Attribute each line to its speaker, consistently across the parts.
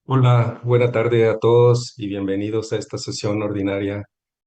Speaker 1: Hola, buena tarde a todos y bienvenidos a esta sesión ordinaria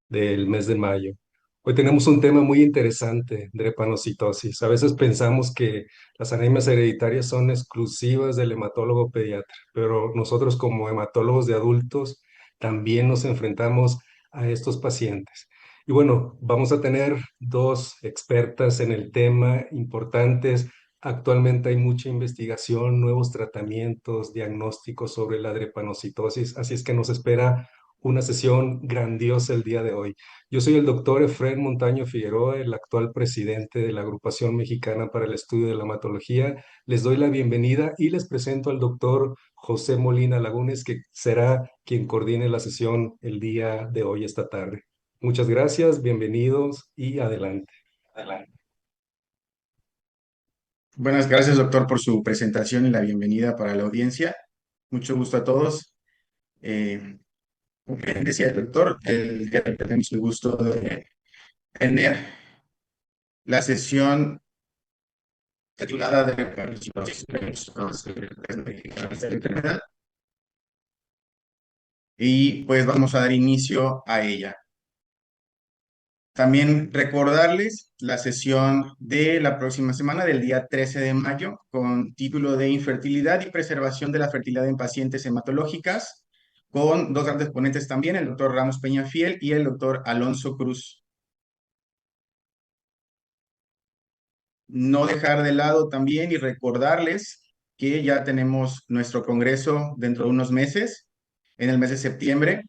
Speaker 1: del mes de mayo. Hoy tenemos un tema muy interesante, drepanocitosis. A veces pensamos que las anemias hereditarias son exclusivas del hematólogo pediatra, pero nosotros como hematólogos de adultos también nos enfrentamos a estos pacientes. Y bueno, vamos a tener dos expertas en el tema importantes. Actualmente hay mucha investigación, nuevos tratamientos, diagnósticos sobre la drepanocitosis, así es que nos espera una sesión grandiosa el día de hoy. Yo soy el doctor Efrén Montaño Figueroa, el actual presidente de la Agrupación Mexicana para el Estudio de la Hematología. Les doy la bienvenida y les presento al doctor José Molina Lagunes, que será quien coordine la sesión el día de hoy, esta tarde. Muchas gracias, bienvenidos y adelante. Adelante.
Speaker 2: Buenas gracias, doctor, por su presentación y la bienvenida para la audiencia. Mucho gusto a todos. Como bien decía el doctor, el día de hoy tenemos el gusto de tener la sesión titulada de participación y pues vamos a dar inicio a ella. También recordarles la sesión de la próxima semana, del día 13 de mayo, con título de Infertilidad y Preservación de la Fertilidad en Pacientes Hematológicas, con dos grandes ponentes también, el doctor Ramos Peñafiel y el doctor Alonso Cruz. No dejar de lado también y recordarles que ya tenemos nuestro congreso dentro de unos meses, en el mes de septiembre.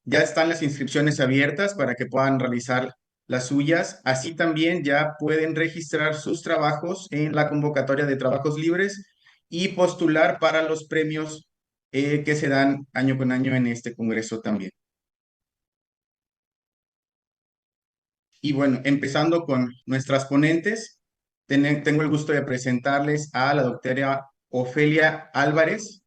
Speaker 2: Ya están las inscripciones abiertas para que puedan realizar las suyas. Así también ya pueden registrar sus trabajos en la convocatoria de trabajos libres y postular para los premios que se dan año con año en este congreso también. Y bueno, empezando con nuestras ponentes, tengo el gusto de presentarles a la doctora Ofelia Álvarez,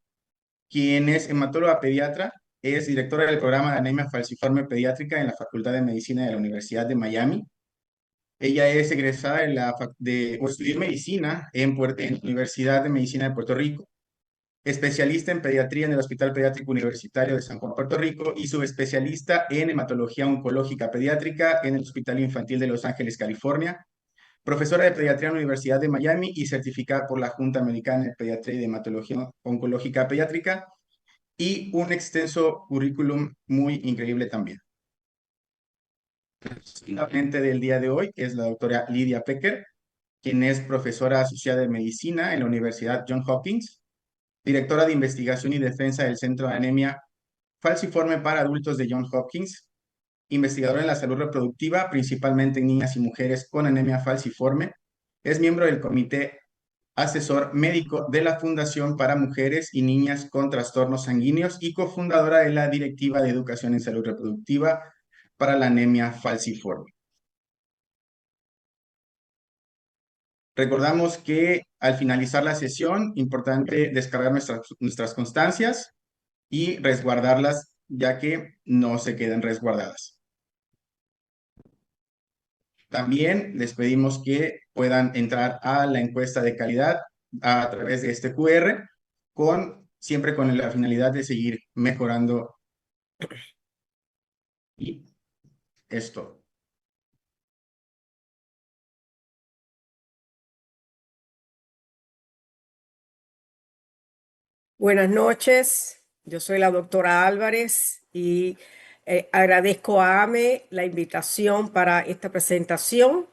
Speaker 2: quien es hematóloga pediatra, es directora del programa de anemia falciforme pediátrica en la Facultad de Medicina de la Universidad de Miami. Ella es egresada o estudió medicina en la Universidad de Medicina de Puerto Rico, especialista en pediatría en el Hospital Pediátrico Universitario de San Juan, Puerto Rico, y subespecialista en hematología oncológica pediátrica en el Hospital Infantil de Los Ángeles, California, profesora de pediatría en la Universidad de Miami y certificada por la Junta Americana de Pediatría y de Hematología Oncológica Pediátrica, y un extenso currículum muy increíble también. La ponente del día de hoy es la doctora Lidia Pecker, quien es profesora asociada de medicina en la Universidad Johns Hopkins, directora de investigación y defensa del Centro de Anemia Falciforme para Adultos de Johns Hopkins, investigadora en la salud reproductiva, principalmente en niñas y mujeres con anemia falciforme. Es miembro del Comité Asesor Médico de la Fundación para Mujeres y Niñas con Trastornos Sanguíneos y cofundadora de la Directiva de Educación en Salud Reproductiva para la Anemia Falciforme. Recordamos que al finalizar la sesión, importante descargar nuestras constancias y resguardarlas, ya que no se queden resguardadas. También les pedimos que puedan entrar a la encuesta de calidad a través de este QR, siempre con la finalidad de seguir mejorando y esto.
Speaker 3: Buenas noches, yo soy la doctora Álvarez y agradezco a AME la invitación para esta presentación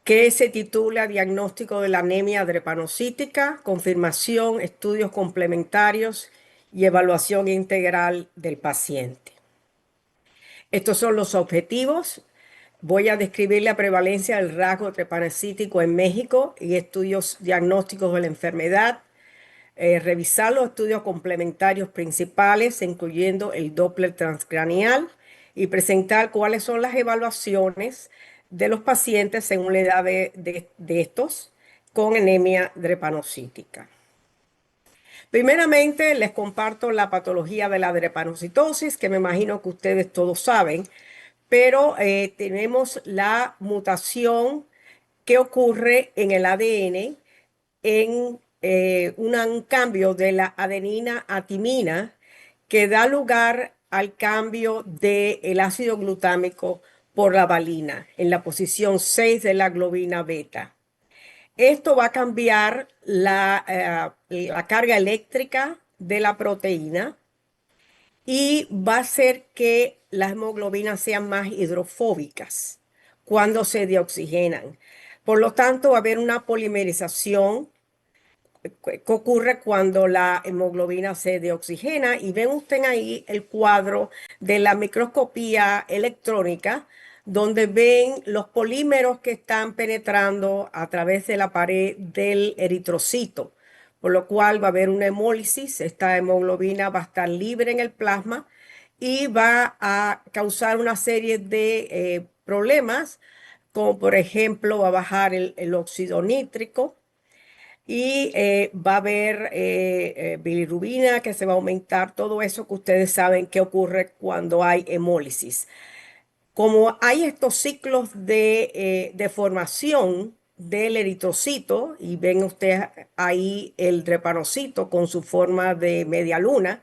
Speaker 3: que se titula Diagnóstico de la anemia drepanocítica, confirmación, estudios complementarios y evaluación integral del paciente. Estos son los objetivos. Voy a describir la prevalencia del rasgo drepanocítico en México y estudios diagnósticos de la enfermedad, revisar los estudios complementarios principales, incluyendo el Doppler transcranial, y presentar cuáles son las evaluaciones de los pacientes según la edad de estos con anemia drepanocítica. Primeramente, les comparto la patología de la drepanocitosis, que me imagino que ustedes todos saben, pero tenemos la mutación que ocurre en el ADN en un cambio de la adenina a timina que da lugar al cambio del ácido glutámico por la valina en la posición 6 de la globina beta. Esto va a cambiar la carga eléctrica de la proteína y va a hacer que las hemoglobinas sean más hidrofóbicas cuando se deoxigenan. Por lo tanto, va a haber una polimerización que ocurre cuando la hemoglobina se deoxigena, y ven usted ahí el cuadro de la microscopía electrónica donde ven los polímeros que están penetrando a través de la pared del eritrocito, por lo cual va a haber una hemólisis. Esta hemoglobina va a estar libre en el plasma y va a causar una serie de problemas, como por ejemplo va a bajar el óxido nítrico, y va a haber bilirrubina que se va a aumentar, todo eso que ustedes saben que ocurre cuando hay hemólisis. Como hay estos ciclos de formación del eritrocito, y ven ustedes ahí el drepanocito con su forma de media luna,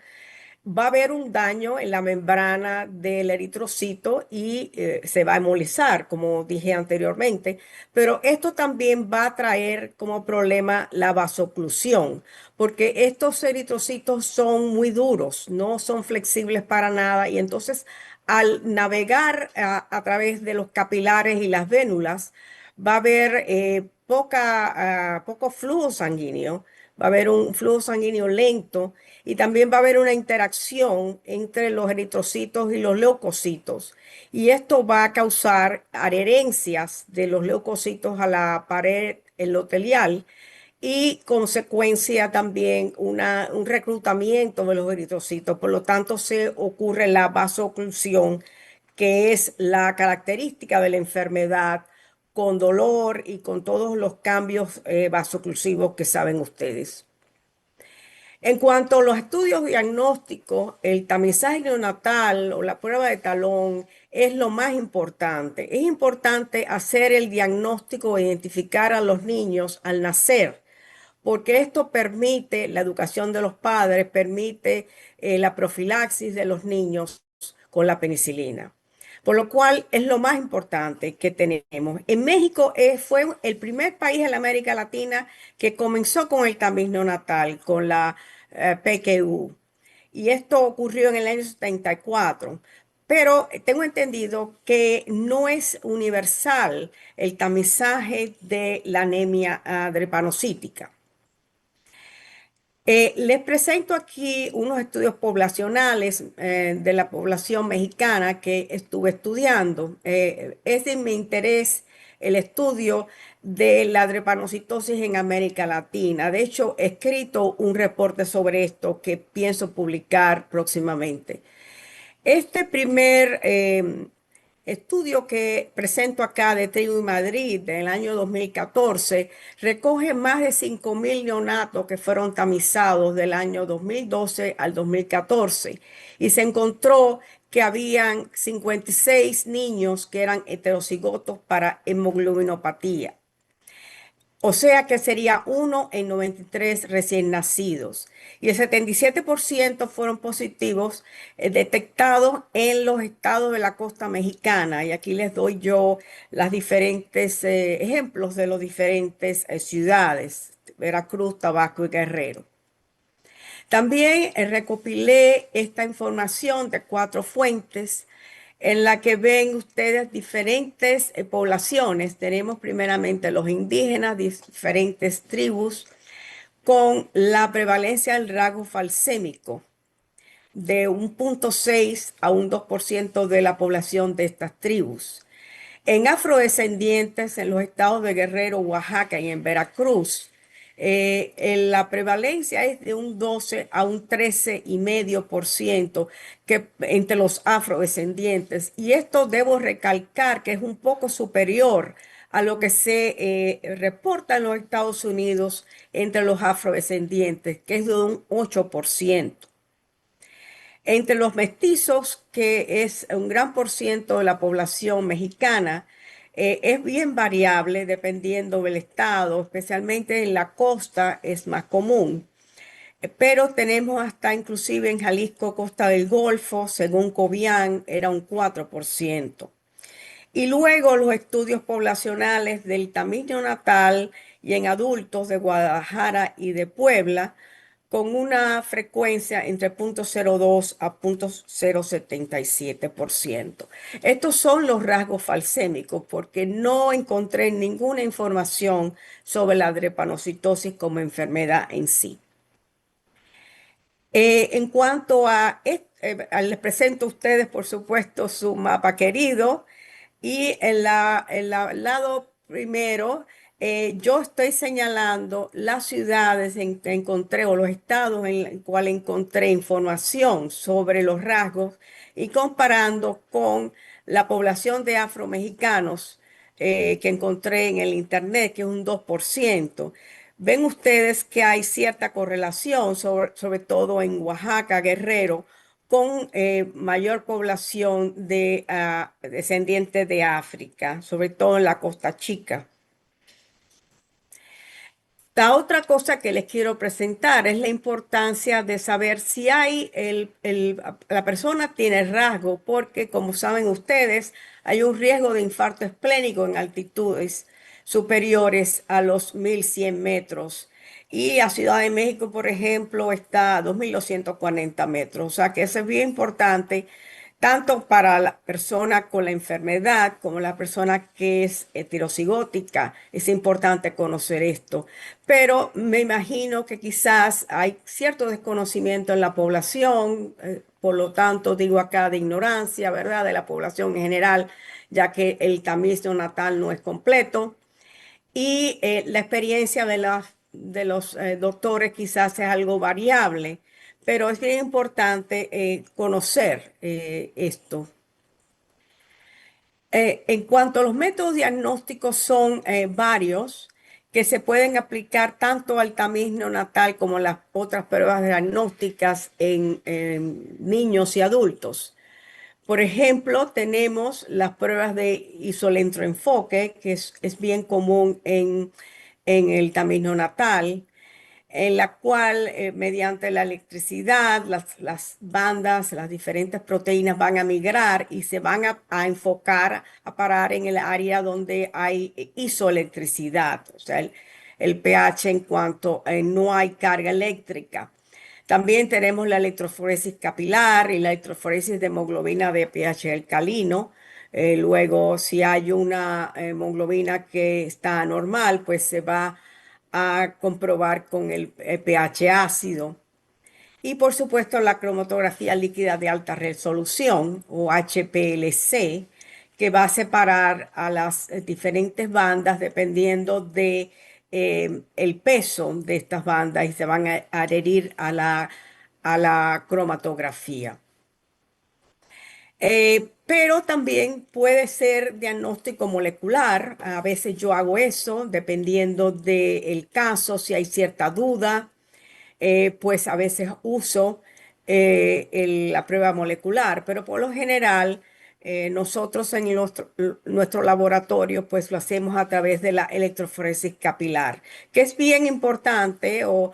Speaker 3: va a haber un daño en la membrana del eritrocito y se va a hemolizar, como dije anteriormente, pero esto también va a traer como problema la vasoclusión, porque estos eritrocitos son muy duros, no son flexibles para nada, y entonces al navegar a través de los capilares y las vénulas, va a haber poco flujo sanguíneo, va a haber un flujo sanguíneo lento, y también va a haber una interacción entre los eritrocitos y los leucocitos. Y esto va a causar adherencias de los leucocitos a la pared endotelial y consecuencia también un reclutamiento de los eritrocitos. Por lo tanto, se ocurre la vasoclusión, que es la característica de la enfermedad, con dolor y con todos los cambios vasoclusivos que saben ustedes. En cuanto a los estudios diagnósticos, el tamizaje neonatal o la prueba de talón es lo más importante. Es importante hacer el diagnóstico e identificar a los niños al nacer, porque esto permite la educación de los padres, permite la profilaxis de los niños con la penicilina. Por lo cual es lo más importante que tenemos. En México fue el primer país en la América Latina que comenzó con el tamiz neonatal, con la PKU. Y esto ocurrió en el año 74. Pero tengo entendido que no es universal el tamizaje de la anemia drepanocítica. Les presento aquí unos estudios poblacionales de la población mexicana que estuve estudiando. Es de mi interés el estudio de la drepanocitosis en América Latina. De hecho, he escrito un reporte sobre esto que pienso publicar próximamente. Este primer estudio que presento acá de Trigo y Madrid del año 2014 recoge más de 5.000 neonatos que fueron tamizados del año 2012 al 2014, y se encontró que habían 56 niños que eran heterocigotos para hemoglobinopatía. O sea que sería 1 en 93 recién nacidos. Y el 77% fueron positivos detectados en los estados de la costa mexicana. Y aquí les doy yo las diferentes ejemplos de las diferentes ciudades: Veracruz, Tabasco y Guerrero. También recopilé esta información de 4 fuentes en la que ven ustedes diferentes poblaciones. Tenemos primeramente los indígenas, diferentes tribus, con la prevalencia del rasgo falsémico de 1,6 a un 2% de la población de estas tribus. En afrodescendientes, en los estados de Guerrero, Oaxaca y en Veracruz, la prevalencia es de un 12 a un 13,5% entre los afrodescendientes. Y esto debo recalcar que es un poco superior a lo que se reporta en los Estados Unidos entre los afrodescendientes, que es de un 8%. Entre los mestizos, que es un gran por ciento de la población mexicana, Es bien variable dependiendo del estado, especialmente en la costa es más común. Pero tenemos hasta inclusive en Jalisco, Costa del Golfo, según Cobian, era un 4%. Y luego los estudios poblacionales del tamaño natal y en adultos de Guadalajara y de Puebla, con una frecuencia entre 0,02 a 0,077%. Estos son los rasgos falsémicos porque no encontré ninguna información sobre la drepanocitosis como enfermedad en sí. En cuanto les presento a ustedes, por supuesto, su mapa querido. Y al lado primero, yo estoy señalando las ciudades en que encontré o los estados en los cuales encontré información sobre los rasgos y comparando con la población de afromexicanos que encontré en el internet, que es un 2%. Ven ustedes que hay cierta correlación, sobre todo en Oaxaca, Guerrero, con mayor población de descendientes de África, sobre todo en la Costa Chica. La otra cosa que les quiero presentar es la importancia de saber si la persona tiene rasgo, porque como saben ustedes, hay un riesgo de infarto esplénico en altitudes superiores a los 1.100 metros. Y a Ciudad de México, por ejemplo, está a 2.240 metros. O sea que eso es bien importante tanto para la persona con la enfermedad como la persona que es heterocigótica. Es importante conocer esto. Pero me imagino que quizás hay cierto desconocimiento en la población, por lo tanto digo acá de ignorancia, ¿verdad? De la población en general, ya que el tamiz neonatal no es completo. Y la experiencia de los doctores quizás es algo variable, pero es bien importante conocer esto. En cuanto a los métodos diagnósticos, son varios que se pueden aplicar tanto al tamiz neonatal como las otras pruebas diagnósticas en niños y adultos. Por ejemplo, tenemos las pruebas de isoelectroenfoque, que es bien común en el tamiz neonatal, en la cual mediante la electricidad las bandas, las diferentes proteínas van a migrar y se van a enfocar, a parar en el área donde hay isoelectricidad, o sea, el pH en cuanto no hay carga eléctrica. También tenemos la electroforesis capilar y la electroforesis de hemoglobina de pH alcalino. Luego, si hay una hemoglobina que está normal, pues se va a comprobar con el pH ácido. Y por supuesto la cromatografía líquida de alta resolución o HPLC, que va a separar a las diferentes bandas dependiendo de el peso de estas bandas y se van a adherir a la cromatografía. Pero también puede ser diagnóstico molecular. A veces yo hago eso dependiendo del caso, si hay cierta duda, pues a veces uso la prueba molecular, pero por lo general nosotros en nuestro laboratorio pues lo hacemos a través de la electroforesis capilar, que es bien importante o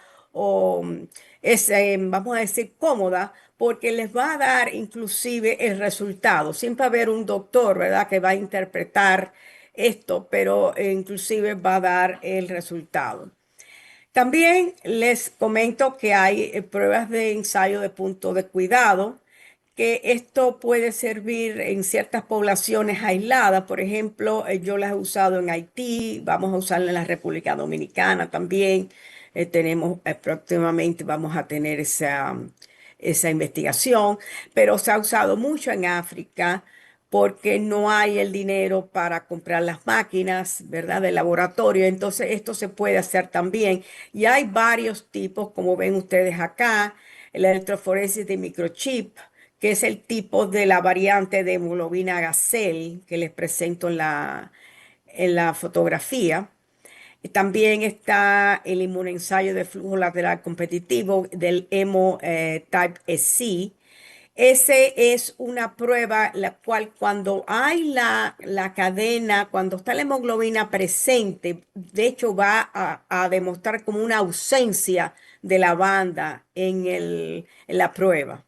Speaker 3: es, vamos a decir, cómoda porque les va a dar inclusive el resultado. Siempre va a haber un doctor, ¿verdad?, que va a interpretar esto, pero inclusive va a dar el resultado. También les comento que hay pruebas de ensayo de punto de cuidado, que esto puede servir en ciertas poblaciones aisladas. Por ejemplo, yo las he usado en Haití, vamos a usarla en la República Dominicana también. Tenemos próximamente, vamos a tener esa investigación, pero se ha usado mucho en África porque no hay el dinero para comprar las máquinas, ¿verdad?, de laboratorio. Entonces, esto se puede hacer también. Y hay varios tipos, como ven ustedes acá, la electroforesis de microchip, que es el tipo de la variante de hemoglobina Gacel que les presento en la fotografía. También está el inmunoensayo de flujo lateral competitivo del Hemo Type C, Ese es una prueba la cual cuando hay la cadena, cuando está la hemoglobina presente, de hecho va a demostrar como una ausencia de la banda en la prueba.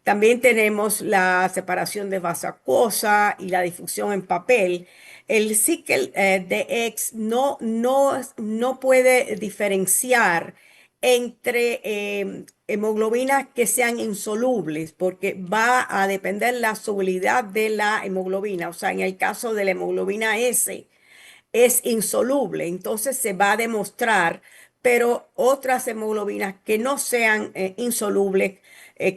Speaker 3: También tenemos la separación de vaso acuosa y la difusión en papel. El Sickle DX no puede diferenciar entre hemoglobinas que sean insolubles porque va a depender la solubilidad de la hemoglobina. O sea, en el caso de la hemoglobina S, es insoluble, entonces se va a demostrar, pero otras hemoglobinas que no sean insolubles,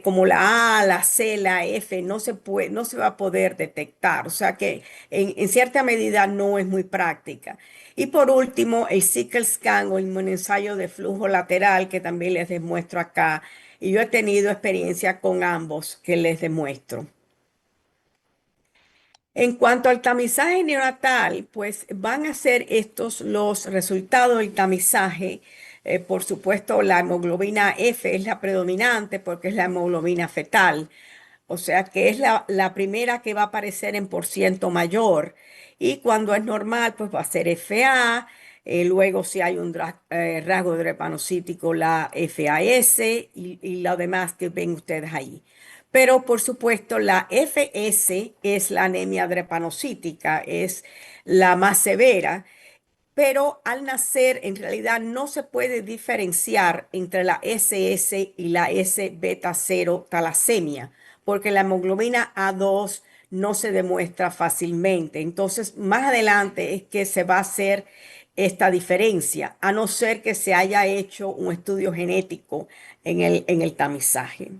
Speaker 3: como la A, la C, la F, no se va a poder detectar, o sea que en cierta medida no es muy práctica. Y por último, el Sickle Scan o el ensayo de flujo lateral que también les demuestro acá, y yo he tenido experiencia con ambos que les demuestro. En cuanto al tamizaje neonatal, pues van a ser estos los resultados del tamizaje. Por supuesto, la hemoglobina F es la predominante porque es la hemoglobina fetal, o sea que es la primera que va a aparecer en por ciento mayor. Y cuando es normal, pues va a ser FA. Luego, si hay un rasgo drepanocítico, la FAS y lo demás que ven ustedes ahí. Pero por supuesto, la FS es la anemia drepanocítica, es la más severa, pero al nacer en realidad no se puede diferenciar entre la SS y la S beta cero talasemia, porque la hemoglobina A2 no se demuestra fácilmente. Entonces, más adelante es que se va a hacer esta diferencia, a no ser que se haya hecho un estudio genético en el tamizaje.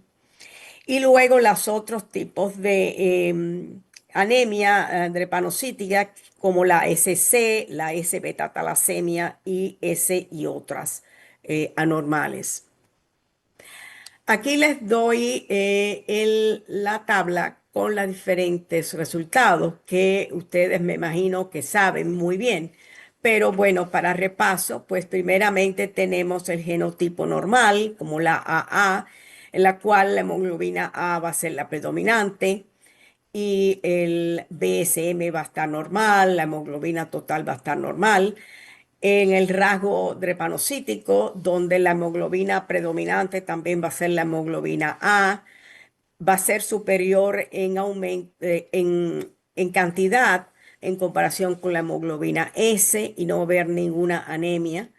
Speaker 3: Y luego los otros tipos de anemia drepanocítica, como la SC, la S-beta-talasemia y S y otras anormales. Aquí les doy la tabla con los diferentes resultados que ustedes me imagino que saben muy bien. Pero bueno, para repaso, pues primeramente tenemos el genotipo normal, como la AA, en la cual la hemoglobina A va a ser la predominante y el BSM va a estar normal, la hemoglobina total va a estar normal. En el rasgo drepanocítico, donde la hemoglobina predominante también va a ser la hemoglobina A, va a ser superior en cantidad en comparación con la hemoglobina S y no va a haber ninguna anemia.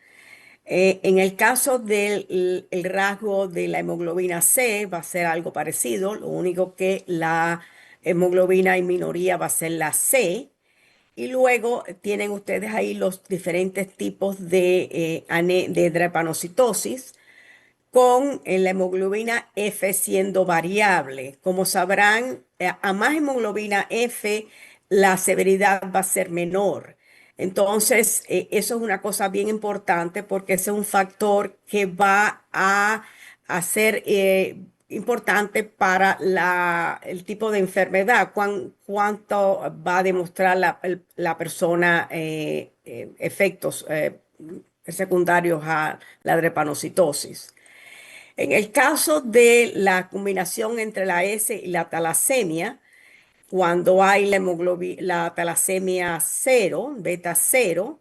Speaker 3: En el caso del el rasgo de la hemoglobina C va a ser algo parecido, lo único que la hemoglobina en minoría va a ser la C. Y luego tienen ustedes ahí los diferentes tipos de drepanocitosis con la hemoglobina F siendo variable. Como sabrán, a más hemoglobina F, la severidad va a ser menor. Entonces, eso es una cosa bien importante porque ese es un factor que va a ser importante para el tipo de enfermedad, cuánto va a demostrar la persona efectos secundarios a la drepanocitosis. En el caso de la combinación entre la S y la talasemia, cuando hay la talasemia cero, beta cero,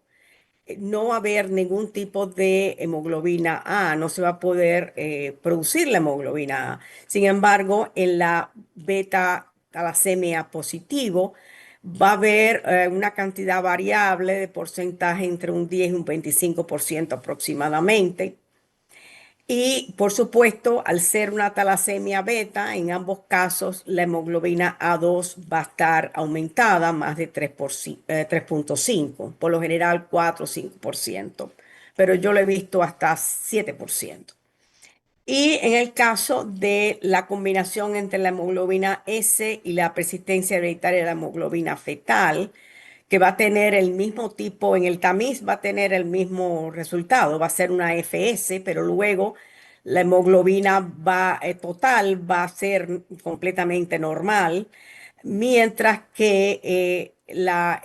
Speaker 3: no va a haber ningún tipo de hemoglobina A, no se va a poder producir la hemoglobina A. Sin embargo, en la beta talasemia positivo va a haber una cantidad variable de porcentaje entre un 10 y un 25% aproximadamente. Y por supuesto, al ser una talasemia beta, en ambos casos la hemoglobina A2 va a estar aumentada más de 3,5, por lo general 4 o 5%, pero yo lo he visto hasta 7%. Y en el caso de la combinación entre la hemoglobina S y la persistencia hereditaria de la hemoglobina fetal, que va a tener el mismo tipo, en el tamiz va a tener el mismo resultado, va a ser una FS, pero luego la hemoglobina total va a ser completamente normal, mientras que la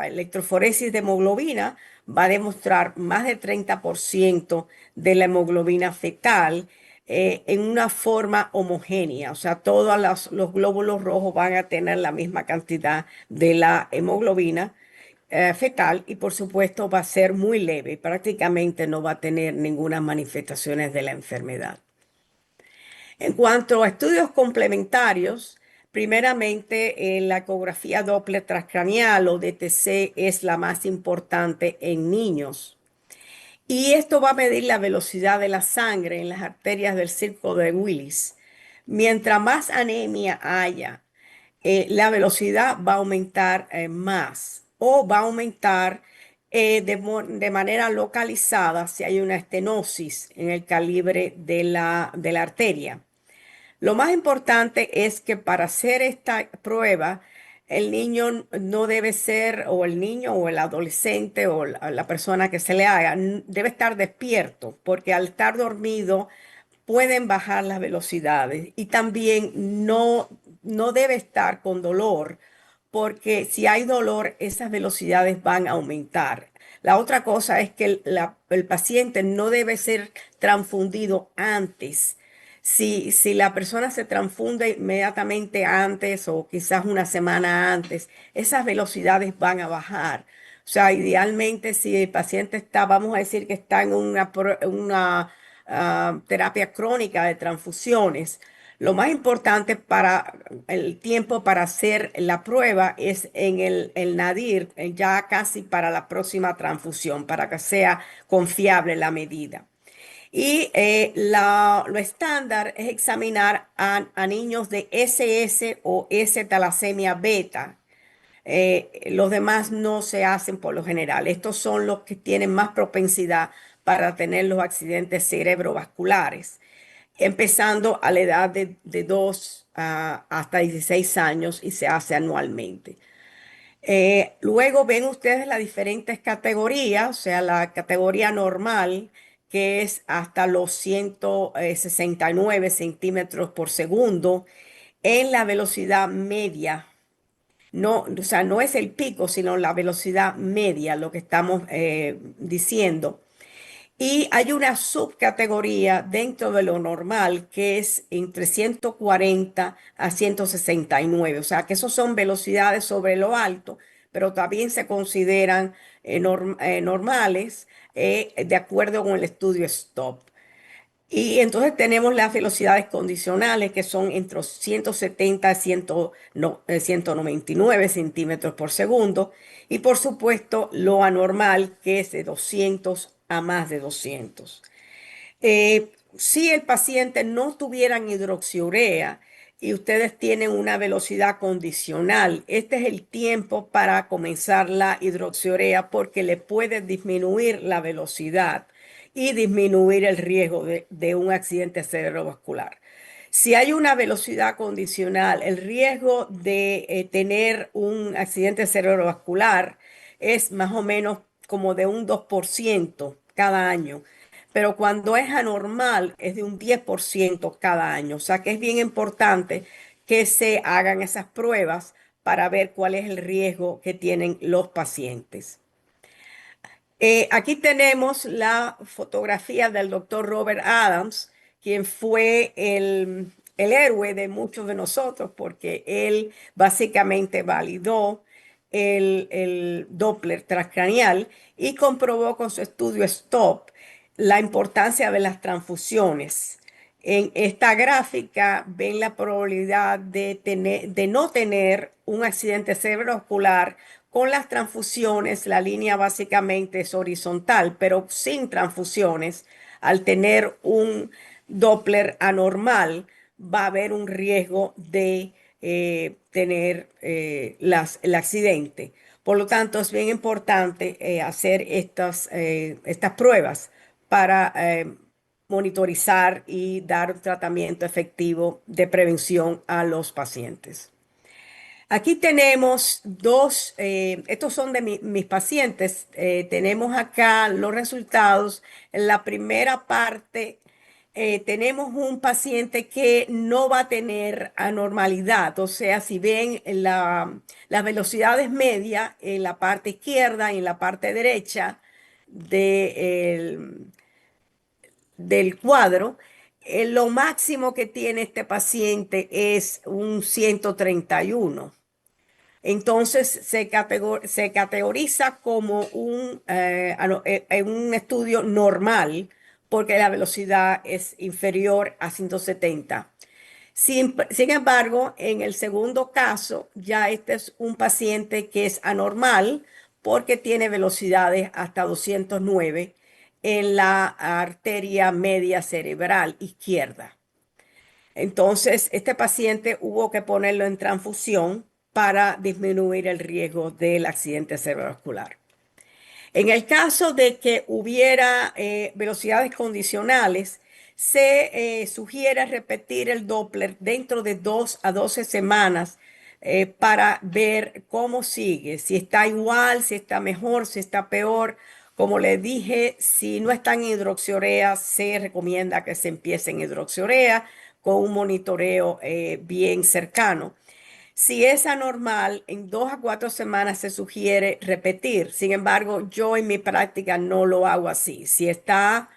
Speaker 3: electroforesis de hemoglobina va a demostrar más del 30% de la hemoglobina fetal en una forma homogénea, o sea, todos los glóbulos rojos van a tener la misma cantidad de la hemoglobina fetal y por supuesto va a ser muy leve, prácticamente no va a tener ninguna manifestaciones de la enfermedad. En cuanto a estudios complementarios, primeramente la ecografía Doppler transcranial o DTC es la más importante en niños. Y esto va a medir la velocidad de la sangre en las arterias del círculo de Willis. Mientras más anemia haya, la velocidad va a aumentar más o va a aumentar de manera localizada si hay una estenosis en el calibre de la arteria. Lo más importante es que para hacer esta prueba, el niño no debe ser, o el niño o el adolescente o la persona que se le haga, debe estar despierto, porque al estar dormido pueden bajar las velocidades y también no debe estar con dolor, porque si hay dolor, esas velocidades van a aumentar. La otra cosa es que el paciente no debe ser transfundido antes. Si la persona se transfunde inmediatamente antes o quizás una semana antes, esas velocidades van a bajar. O sea, idealmente si el paciente está, vamos a decir que está en una terapia crónica de transfusiones, lo más importante para el tiempo para hacer la prueba es en el nadir, ya casi para la próxima transfusión, para que sea confiable la medida. Y lo estándar es examinar a niños de SS o S-talasemia beta. Los demás no se hacen por lo general. Estos son los que tienen más propensidad para tener los accidentes cerebrovasculares, empezando a la edad de 2 hasta 16 años y se hace anualmente. Luego ven ustedes las diferentes categorías, o sea, la categoría normal, que es hasta los 169 centímetros por segundo en la velocidad media. No, o sea, no es el pico, sino la velocidad media, lo que estamos diciendo. Y hay una subcategoría dentro de lo normal que es entre 140 a 169. O sea, que esos son velocidades sobre lo alto, pero también se consideran normales de acuerdo con el estudio STOP. Y entonces tenemos las velocidades condicionales que son entre 170 a 199 centímetros por segundo. Y por supuesto lo anormal que es de 200 a más de 200. Si el paciente no tuviera hidroxiurea y ustedes tienen una velocidad condicional, este es el tiempo para comenzar la hidroxiurea porque le puede disminuir la velocidad y disminuir el riesgo de un accidente cerebrovascular. Si hay una velocidad condicional, el riesgo de tener un accidente cerebrovascular es más o menos como de un 2% cada año, pero cuando es anormal es de un 10% cada año. O sea que es bien importante que se hagan esas pruebas para ver cuál es el riesgo que tienen los pacientes. Aquí tenemos la fotografía del doctor Robert Adams, quien fue el héroe de muchos de nosotros, porque él básicamente validó el Doppler transcranial y comprobó con su estudio STOP la importancia de las transfusiones. En esta gráfica ven la probabilidad de no tener un accidente cerebrovascular con las transfusiones. La línea básicamente es horizontal, pero sin transfusiones, al tener un Doppler anormal, va a haber un riesgo de tener el accidente. Por lo tanto, es bien importante hacer estas pruebas para monitorizar y dar un tratamiento efectivo de prevención a los pacientes. Aquí tenemos estos son de mis pacientes. Tenemos acá los resultados. En la primera parte tenemos un paciente que no va a tener anormalidad. O sea, si ven las velocidades medias en la parte izquierda y en la parte derecha de, del cuadro, Lo máximo que tiene este paciente es un 131. Entonces se categoriza como un estudio normal porque la velocidad es inferior a 170. Sin embargo, en el segundo caso, ya este es un paciente que es anormal porque tiene velocidades hasta 209 en la arteria media cerebral izquierda. Entonces, este paciente hubo que ponerlo en transfusión para disminuir el riesgo del accidente cerebrovascular. En el caso de que hubiera velocidades condicionales, se sugiere repetir el Doppler dentro de 2 a 12 semanas para ver cómo sigue, si está igual, si está mejor, si está peor. Como le dije, si no está en hidroxiurea, se recomienda que se empiece en hidroxiurea con un monitoreo bien cercano. Si es anormal, en 2 a 4 semanas se sugiere repetir. Sin embargo, yo en mi práctica no lo hago así. Si está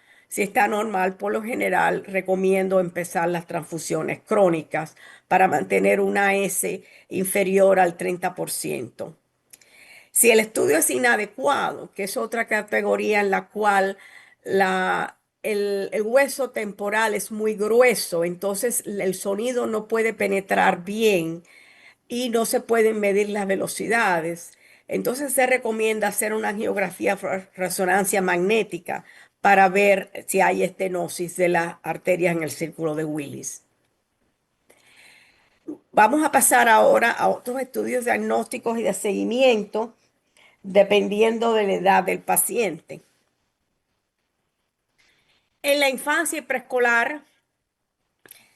Speaker 3: normal, por lo general recomiendo empezar las transfusiones crónicas para mantener una S inferior al 30%. Si el estudio es inadecuado, que es otra categoría en la cual el hueso temporal es muy grueso, entonces el sonido no puede penetrar bien y no se pueden medir las velocidades. Entonces se recomienda hacer una angiografía resonancia magnética para ver si hay estenosis de las arterias en el círculo de Willis. Vamos a pasar ahora a otros estudios diagnósticos y de seguimiento dependiendo de la edad del paciente. En la infancia y preescolar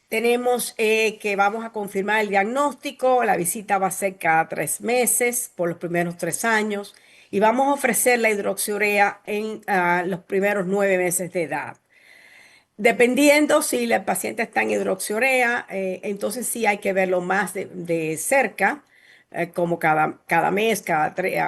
Speaker 3: tenemos que vamos a confirmar el diagnóstico. La visita va a ser cada 3 meses por los primeros 3 años y vamos a ofrecer la hidroxiurea en los primeros 9 meses de edad. Dependiendo si el paciente está en hidroxiurea, entonces sí hay que verlo más de cerca, como cada mes,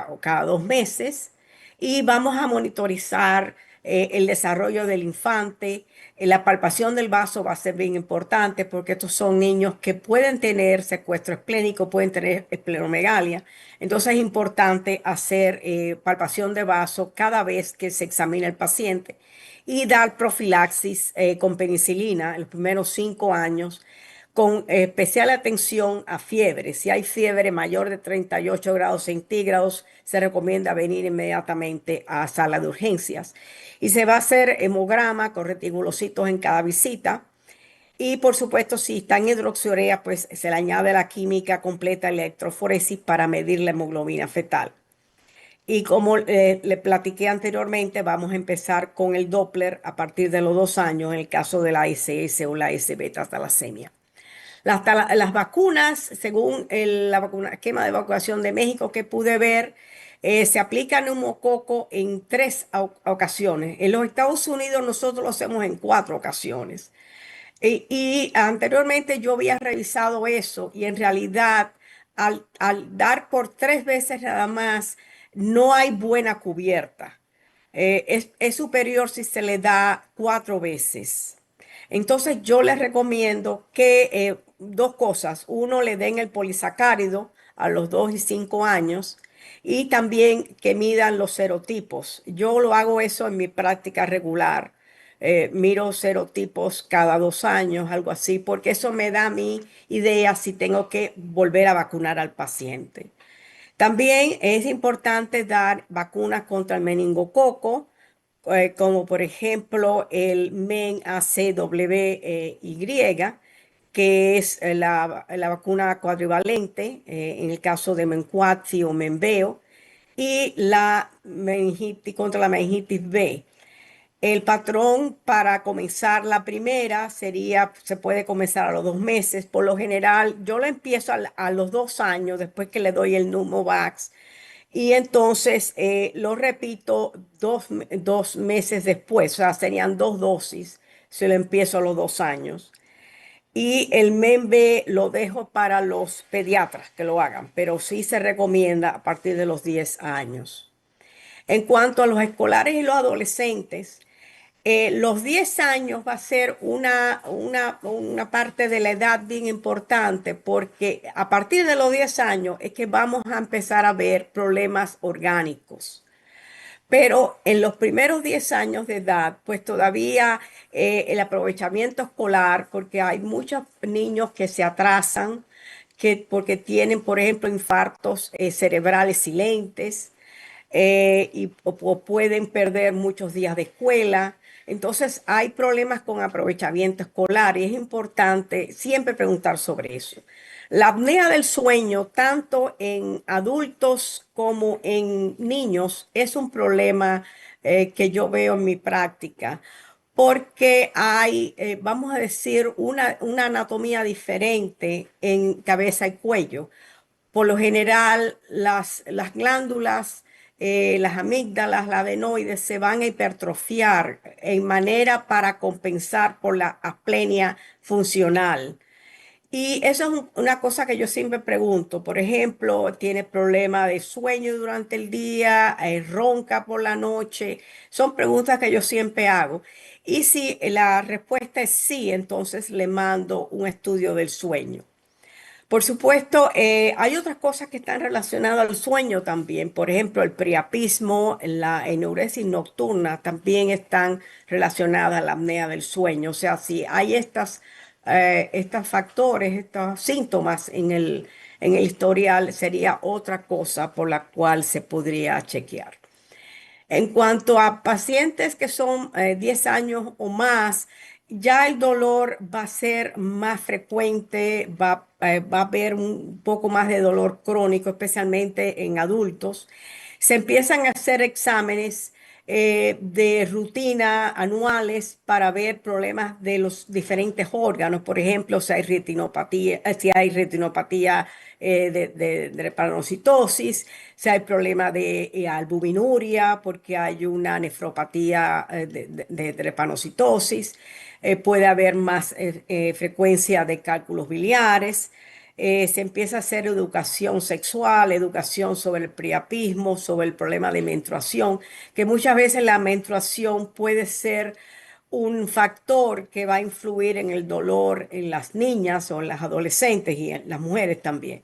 Speaker 3: o cada 2 meses. Y vamos a monitorizar el desarrollo del infante. La palpación del vaso va a ser bien importante porque estos son niños que pueden tener secuestro esplénico, pueden tener esplenomegalia. Entonces es importante hacer palpación de vaso cada vez que se examina el paciente y dar profilaxis con penicilina en los primeros 5 años, con especial atención a fiebre. Si hay fiebre mayor de 38 grados centígrados, se recomienda venir inmediatamente a sala de urgencias. Y se va a hacer hemograma con reticulocitos en cada visita. Y por supuesto, si está en hidroxiurea, pues se le añade la química completa, la electroforesis para medir la hemoglobina fetal. Y como le platiqué anteriormente, vamos a empezar con el Doppler a partir de los 2 años en el caso de la SS o la S-beta talasemia. Las vacunas, según esquema de vacunación de México que pude ver, se aplica neumococo en 3 ocasiones. En los Estados Unidos nosotros lo hacemos en 4 ocasiones. Y anteriormente yo había revisado eso y en realidad al dar por 3 veces nada más no hay buena cubierta. Es superior si se le da 4 veces. Entonces yo les recomiendo que 2 cosas. Uno, le den el polisacárido a los 2 y 5 años y también que midan los serotipos. Yo lo hago eso en mi práctica regular. Miro serotipos cada 2 años, algo así, porque eso me da mi idea si tengo que volver a vacunar al paciente. También es importante dar vacunas contra el meningococo, como por ejemplo el MenACWY, que es la vacuna cuadrivalente, en el caso de Mencuatzi o Menveo, y la meningitis contra la meningitis B. El patrón para comenzar la primera se puede comenzar a los 2 meses. Por lo general, yo lo empiezo a los 2 años después que le doy el Pneumovax. Y entonces lo repito 2 meses después, o sea, serían 2 dosis si lo empiezo a los 2 años. Y el MENB lo dejo para los pediatras que lo hagan, pero sí se recomienda a partir de los 10 años. En cuanto a los escolares y los adolescentes, Los 10 años va a ser una parte de la edad bien importante porque a partir de los 10 años es que vamos a empezar a ver problemas orgánicos. Pero en los primeros 10 años de edad, pues todavía el aprovechamiento escolar, porque hay muchos niños que se atrasan, porque tienen, por ejemplo, infartos cerebrales silentes o pueden perder muchos días de escuela. Entonces hay problemas con aprovechamiento escolar y es importante siempre preguntar sobre eso. La apnea del sueño, tanto en adultos como en niños, es un problema que yo veo en mi práctica porque hay, vamos a decir, una anatomía diferente en cabeza y cuello. Por lo general, las glándulas, las amígdalas, la adenoides se van a hipertrofiar en manera para compensar por la aplenia funcional. Y eso es una cosa que yo siempre pregunto. Por ejemplo, tiene problema de sueño durante el día, ronca por la noche. Son preguntas que yo siempre hago. Y si la respuesta es sí, entonces le mando un estudio del sueño. Por supuesto, hay otras cosas que están relacionadas al sueño también. Por ejemplo, el priapismo, la enuresis nocturna también están relacionadas a la apnea del sueño. O sea, si hay estos factores, estos síntomas en el historial, sería otra cosa por la cual se podría chequear. En cuanto a pacientes que son 10 años o más, ya el dolor va a ser más frecuente, va a haber un poco más de dolor crónico, especialmente en adultos. Se empiezan a hacer exámenes de rutina anuales para ver problemas de los diferentes órganos. Por ejemplo, si hay retinopatía de drepanocitosis, si hay problema de albuminuria, porque hay una nefropatía de drepanocitosis, puede haber más frecuencia de cálculos biliares. Se empieza a hacer educación sexual, educación sobre el priapismo, sobre el problema de menstruación, que muchas veces la menstruación puede ser un factor que va a influir en el dolor en las niñas o en las adolescentes y en las mujeres también.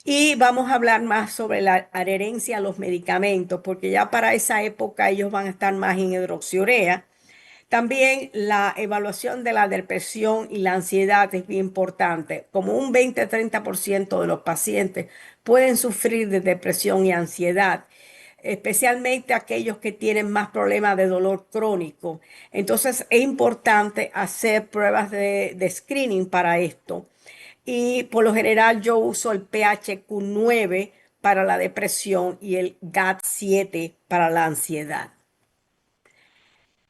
Speaker 3: Y vamos a hablar más sobre la adherencia a los medicamentos, porque ya para esa época ellos van a estar más en hidroxiurea. También la evaluación de la depresión y la ansiedad es bien importante. Como un 20-30% de los pacientes pueden sufrir de depresión y ansiedad, especialmente aquellos que tienen más problemas de dolor crónico. Entonces es importante hacer pruebas de screening para esto. Y por lo general yo uso el PHQ-9 para la depresión y el GAD-7 para la ansiedad.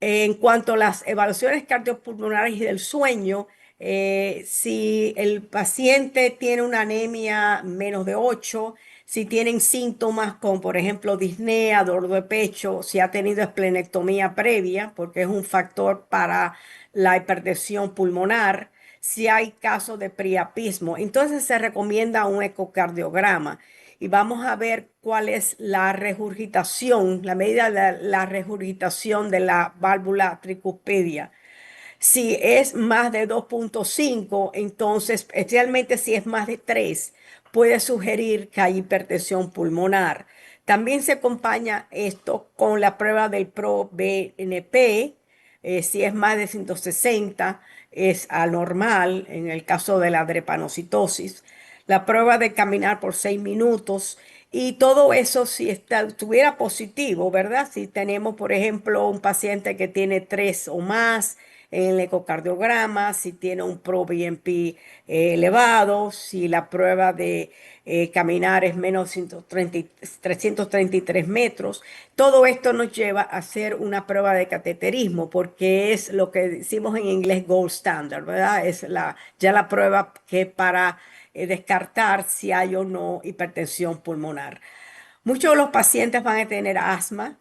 Speaker 3: En cuanto a las evaluaciones cardiopulmonares y del sueño, si el paciente tiene una anemia menos de 8, si tienen síntomas como por ejemplo disnea, dolor de pecho, si ha tenido esplenectomía previa, porque es un factor para la hipertensión pulmonar, si hay casos de priapismo, entonces se recomienda un ecocardiograma y vamos a ver cuál es la regurgitación, la medida de la regurgitación de la válvula tricuspidia. Si es más de 2,5, entonces, especialmente si es más de 3, puede sugerir que hay hipertensión pulmonar. También se acompaña esto con la prueba del ProBNP. Si es más de 160, es anormal en el caso de la drepanocitosis. La prueba de caminar por 6 minutos y todo eso si estuviera positivo, ¿verdad? Si tenemos, por ejemplo, un paciente que tiene 3 o más en el ecocardiograma, si tiene un ProBNP elevado, si la prueba de caminar es menos de 333 metros. Todo esto nos lleva a hacer una prueba de cateterismo porque es lo que decimos en inglés gold standard, ¿verdad? Es ya la prueba que para descartar si hay o no hipertensión pulmonar. Muchos de los pacientes van a tener asma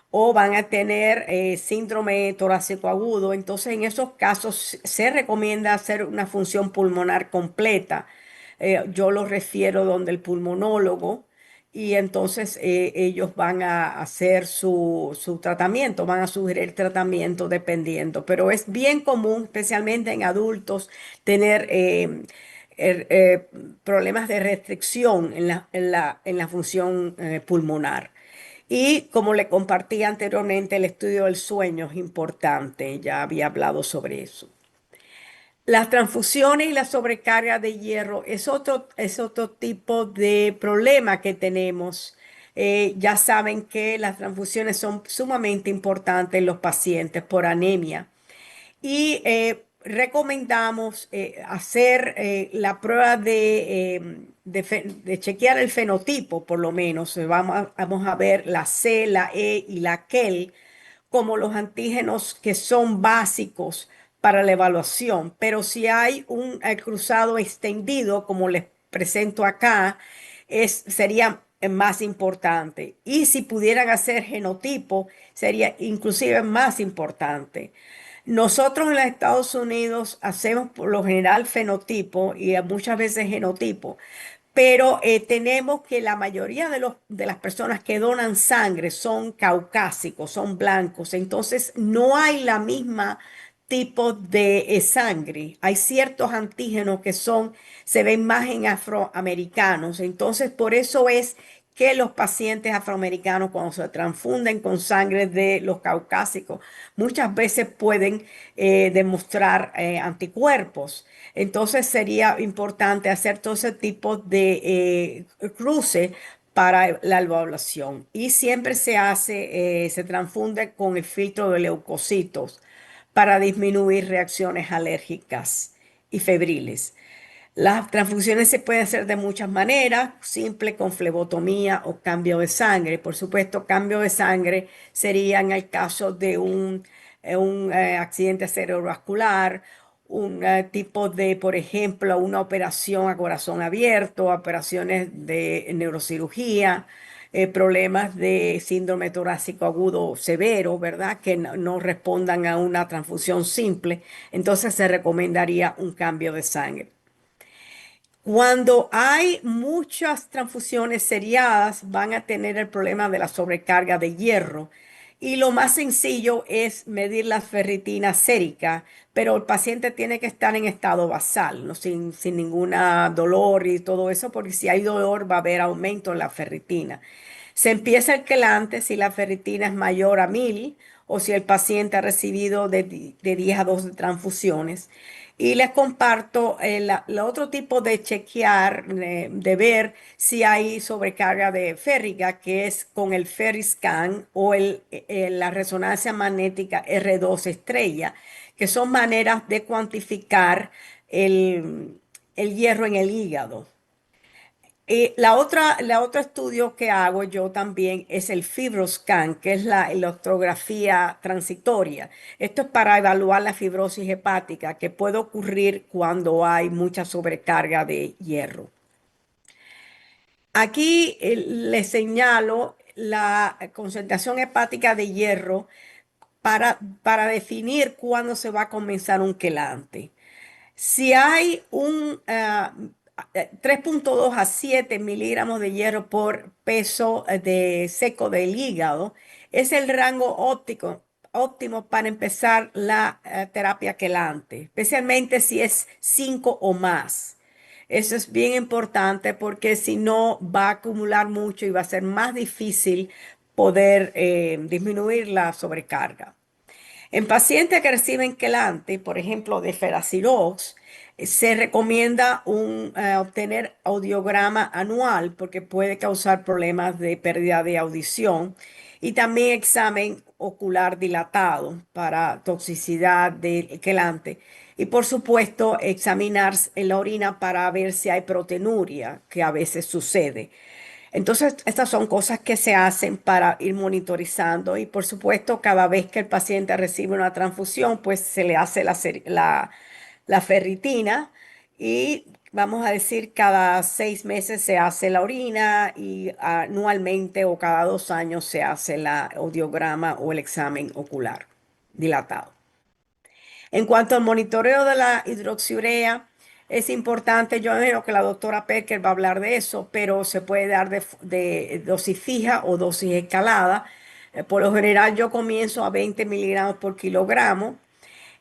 Speaker 3: o van a tener síndrome torácico agudo. Entonces, en esos casos se recomienda hacer una función pulmonar completa. Yo lo refiero donde el pulmonólogo, y entonces ellos van a hacer su tratamiento, van a sugerir tratamiento dependiendo, pero es bien común, especialmente en adultos, tener er- eh, problemas de restricción en la función pulmonar. Y como le compartí anteriormente, el estudio del sueño es importante, ya había hablado sobre eso. Las transfusiones y la sobrecarga de hierro es otro tipo de problema que tenemos. Ya saben que las transfusiones son sumamente importantes en los pacientes por anemia. Y recomendamos hacer la prueba de chequear el fenotipo, por lo menos. Vamos a ver la C, la E y la KEL como los antígenos que son básicos para la evaluación. Pero si hay un cruzado extendido, como les presento acá, sería más importante. Y si pudieran hacer genotipo, sería inclusive más importante. Nosotros en los Estados Unidos hacemos por lo general fenotipo y muchas veces genotipo, pero tenemos que la mayoría de las personas que donan sangre son caucásicos, son blancos, entonces no hay la misma tipo de sangre. Hay ciertos antígenos que se ven más en afroamericanos, entonces por eso es que los pacientes afroamericanos cuando se transfunden con sangre de los caucásicos muchas veces pueden demostrar anticuerpos. Entonces sería importante hacer todo ese tipo de cruce para la evaluación. Y siempre se transfunde con el filtro de leucocitos para disminuir reacciones alérgicas y febriles. Las transfusiones se pueden hacer de muchas maneras, simple con flebotomía o cambio de sangre. Por supuesto, cambio de sangre sería en el caso de un accidente cerebrovascular, un tipo de, por ejemplo, una operación a corazón abierto, operaciones de neurocirugía, problemas de síndrome torácico agudo severo, ¿verdad? Que no respondan a una transfusión simple. Entonces se recomendaría un cambio de sangre. Cuando hay muchas transfusiones seriadas, van a tener el problema de la sobrecarga de hierro. Y lo más sencillo es medir la ferritina sérica, pero el paciente tiene que estar en estado basal, ¿no? Sin ninguna dolor y todo eso, porque si hay dolor va a haber aumento en la ferritina. Se empieza el quelante si la ferritina es mayor a 1000 o si el paciente ha recibido de 10 a 12 transfusiones. Y les comparto el otro tipo de chequear, de ver si hay sobrecarga de férrica, que es con el FerriScan o la resonancia magnética R2 estrella, que son maneras de cuantificar el hierro en el hígado. La otro estudio que hago yo también es el FibroScan, que es la electrografía transitoria. Esto es para evaluar la fibrosis hepática que puede ocurrir cuando hay mucha sobrecarga de hierro. Aquí les señalo la concentración hepática de hierro para definir cuándo se va a comenzar un quelante. Si hay un 3,2 a 7 miligramos de hierro por peso de seco del hígado, es el rango óptimo para empezar la terapia quelante, especialmente si es 5 o más. Eso es bien importante porque si no va a acumular mucho y va a ser más difícil poder disminuir la sobrecarga. En pacientes que reciben quelante, por ejemplo, de Feracilox, se recomienda obtener audiograma anual porque puede causar problemas de pérdida de audición y también examen ocular dilatado para toxicidad del quelante. Y por supuesto, examinar en la orina para ver si hay proteinuria, que a veces sucede. Entonces, estas son cosas que se hacen para ir monitorizando y por supuesto, cada vez que el paciente recibe una transfusión, pues se le hace la ferritina y vamos a decir cada 6 meses se hace la orina y anualmente o cada 2 años se hace la audiograma o el examen ocular dilatado. En cuanto al monitoreo de la hidroxiurea, es importante, yo creo que la doctora Perker va a hablar de eso, pero se puede dar de dosis fija o dosis escalada. Por lo general yo comienzo a 20 miligramos por kilogramo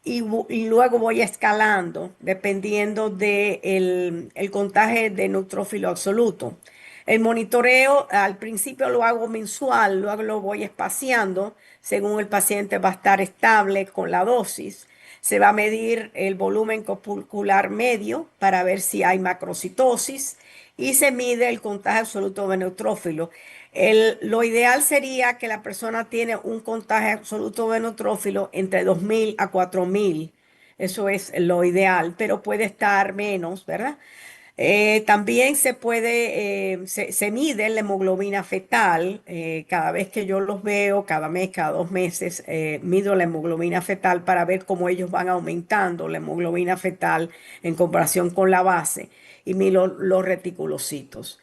Speaker 3: y luego voy escalando dependiendo del contagio de neutrófilo absoluto. El monitoreo al principio lo hago mensual, luego lo voy espaciando según el paciente va a estar estable con la dosis. Se va a medir el volumen corpuscular medio para ver si hay macrocitosis y se mide el contagio absoluto de neutrófilo. Lo ideal sería que la persona tiene un contagio absoluto de neutrófilo entre 2.000 a 4.000. Eso es lo ideal, pero puede estar menos, ¿verdad? También se mide la hemoglobina fetal. Cada vez que yo los veo, cada mes, cada 2 meses, mido la hemoglobina fetal para ver cómo ellos van aumentando la hemoglobina fetal en comparación con la base y mido los reticulocitos.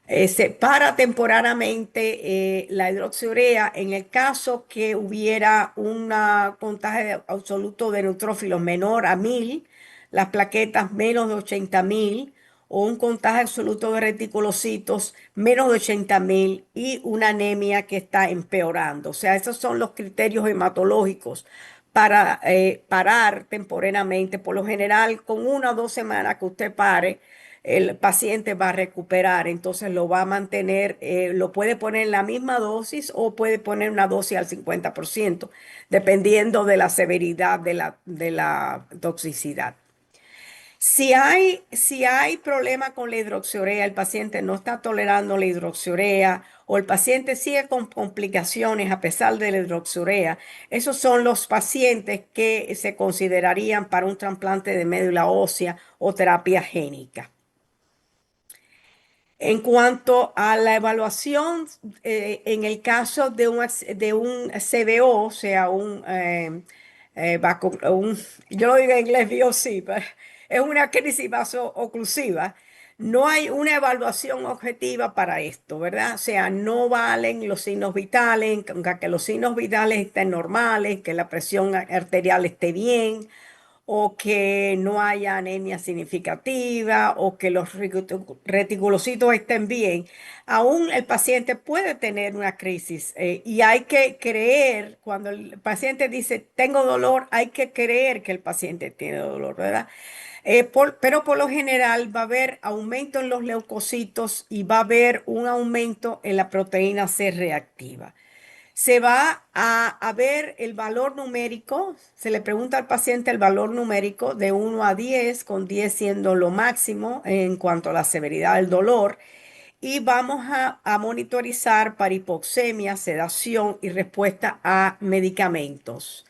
Speaker 3: Se para temporariamente la hidroxiurea en el caso que hubiera un contagio absoluto de neutrófilos menor a 1.000, las plaquetas menos de 80.000 o un contagio absoluto de reticulocitos menos de 80.000 y una anemia que está empeorando. O sea, esos son los criterios hematológicos para parar temporalmente. Por lo general, con 1 o 2 semanas que usted pare, el paciente va a recuperar, entonces lo va a mantener, lo puede poner en la misma dosis o puede poner una dosis al 50%, dependiendo de la severidad de la toxicidad. Si hay problema con la hidroxiurea, el paciente no está tolerando la hidroxiurea o el paciente sigue con complicaciones a pesar de la hidroxiurea, esos son los pacientes que se considerarían para un trasplante de médula ósea o terapia génica. En cuanto a la evaluación, en el caso de un CBO, o sea, yo lo digo en inglés VOC, pero es una crisis vaso-oclusiva, no hay una evaluación objetiva para esto, ¿verdad? O sea, no valen los signos vitales, aunque los signos vitales estén normales, que la presión arterial esté bien, o que no haya anemia significativa o que los reticulocitos estén bien, aún el paciente puede tener una crisis y hay que creer, cuando el paciente dice tengo dolor, hay que creer que el paciente tiene dolor, ¿verdad? Pero por lo general va a haber aumento en los leucocitos y va a haber un aumento en la proteína C reactiva. Se va a ver el valor numérico, se le pregunta al paciente el valor numérico de 1 a 10, con 10 siendo lo máximo en cuanto a la severidad del dolor, y vamos a monitorizar para hipoxemia, sedación y respuesta a medicamentos.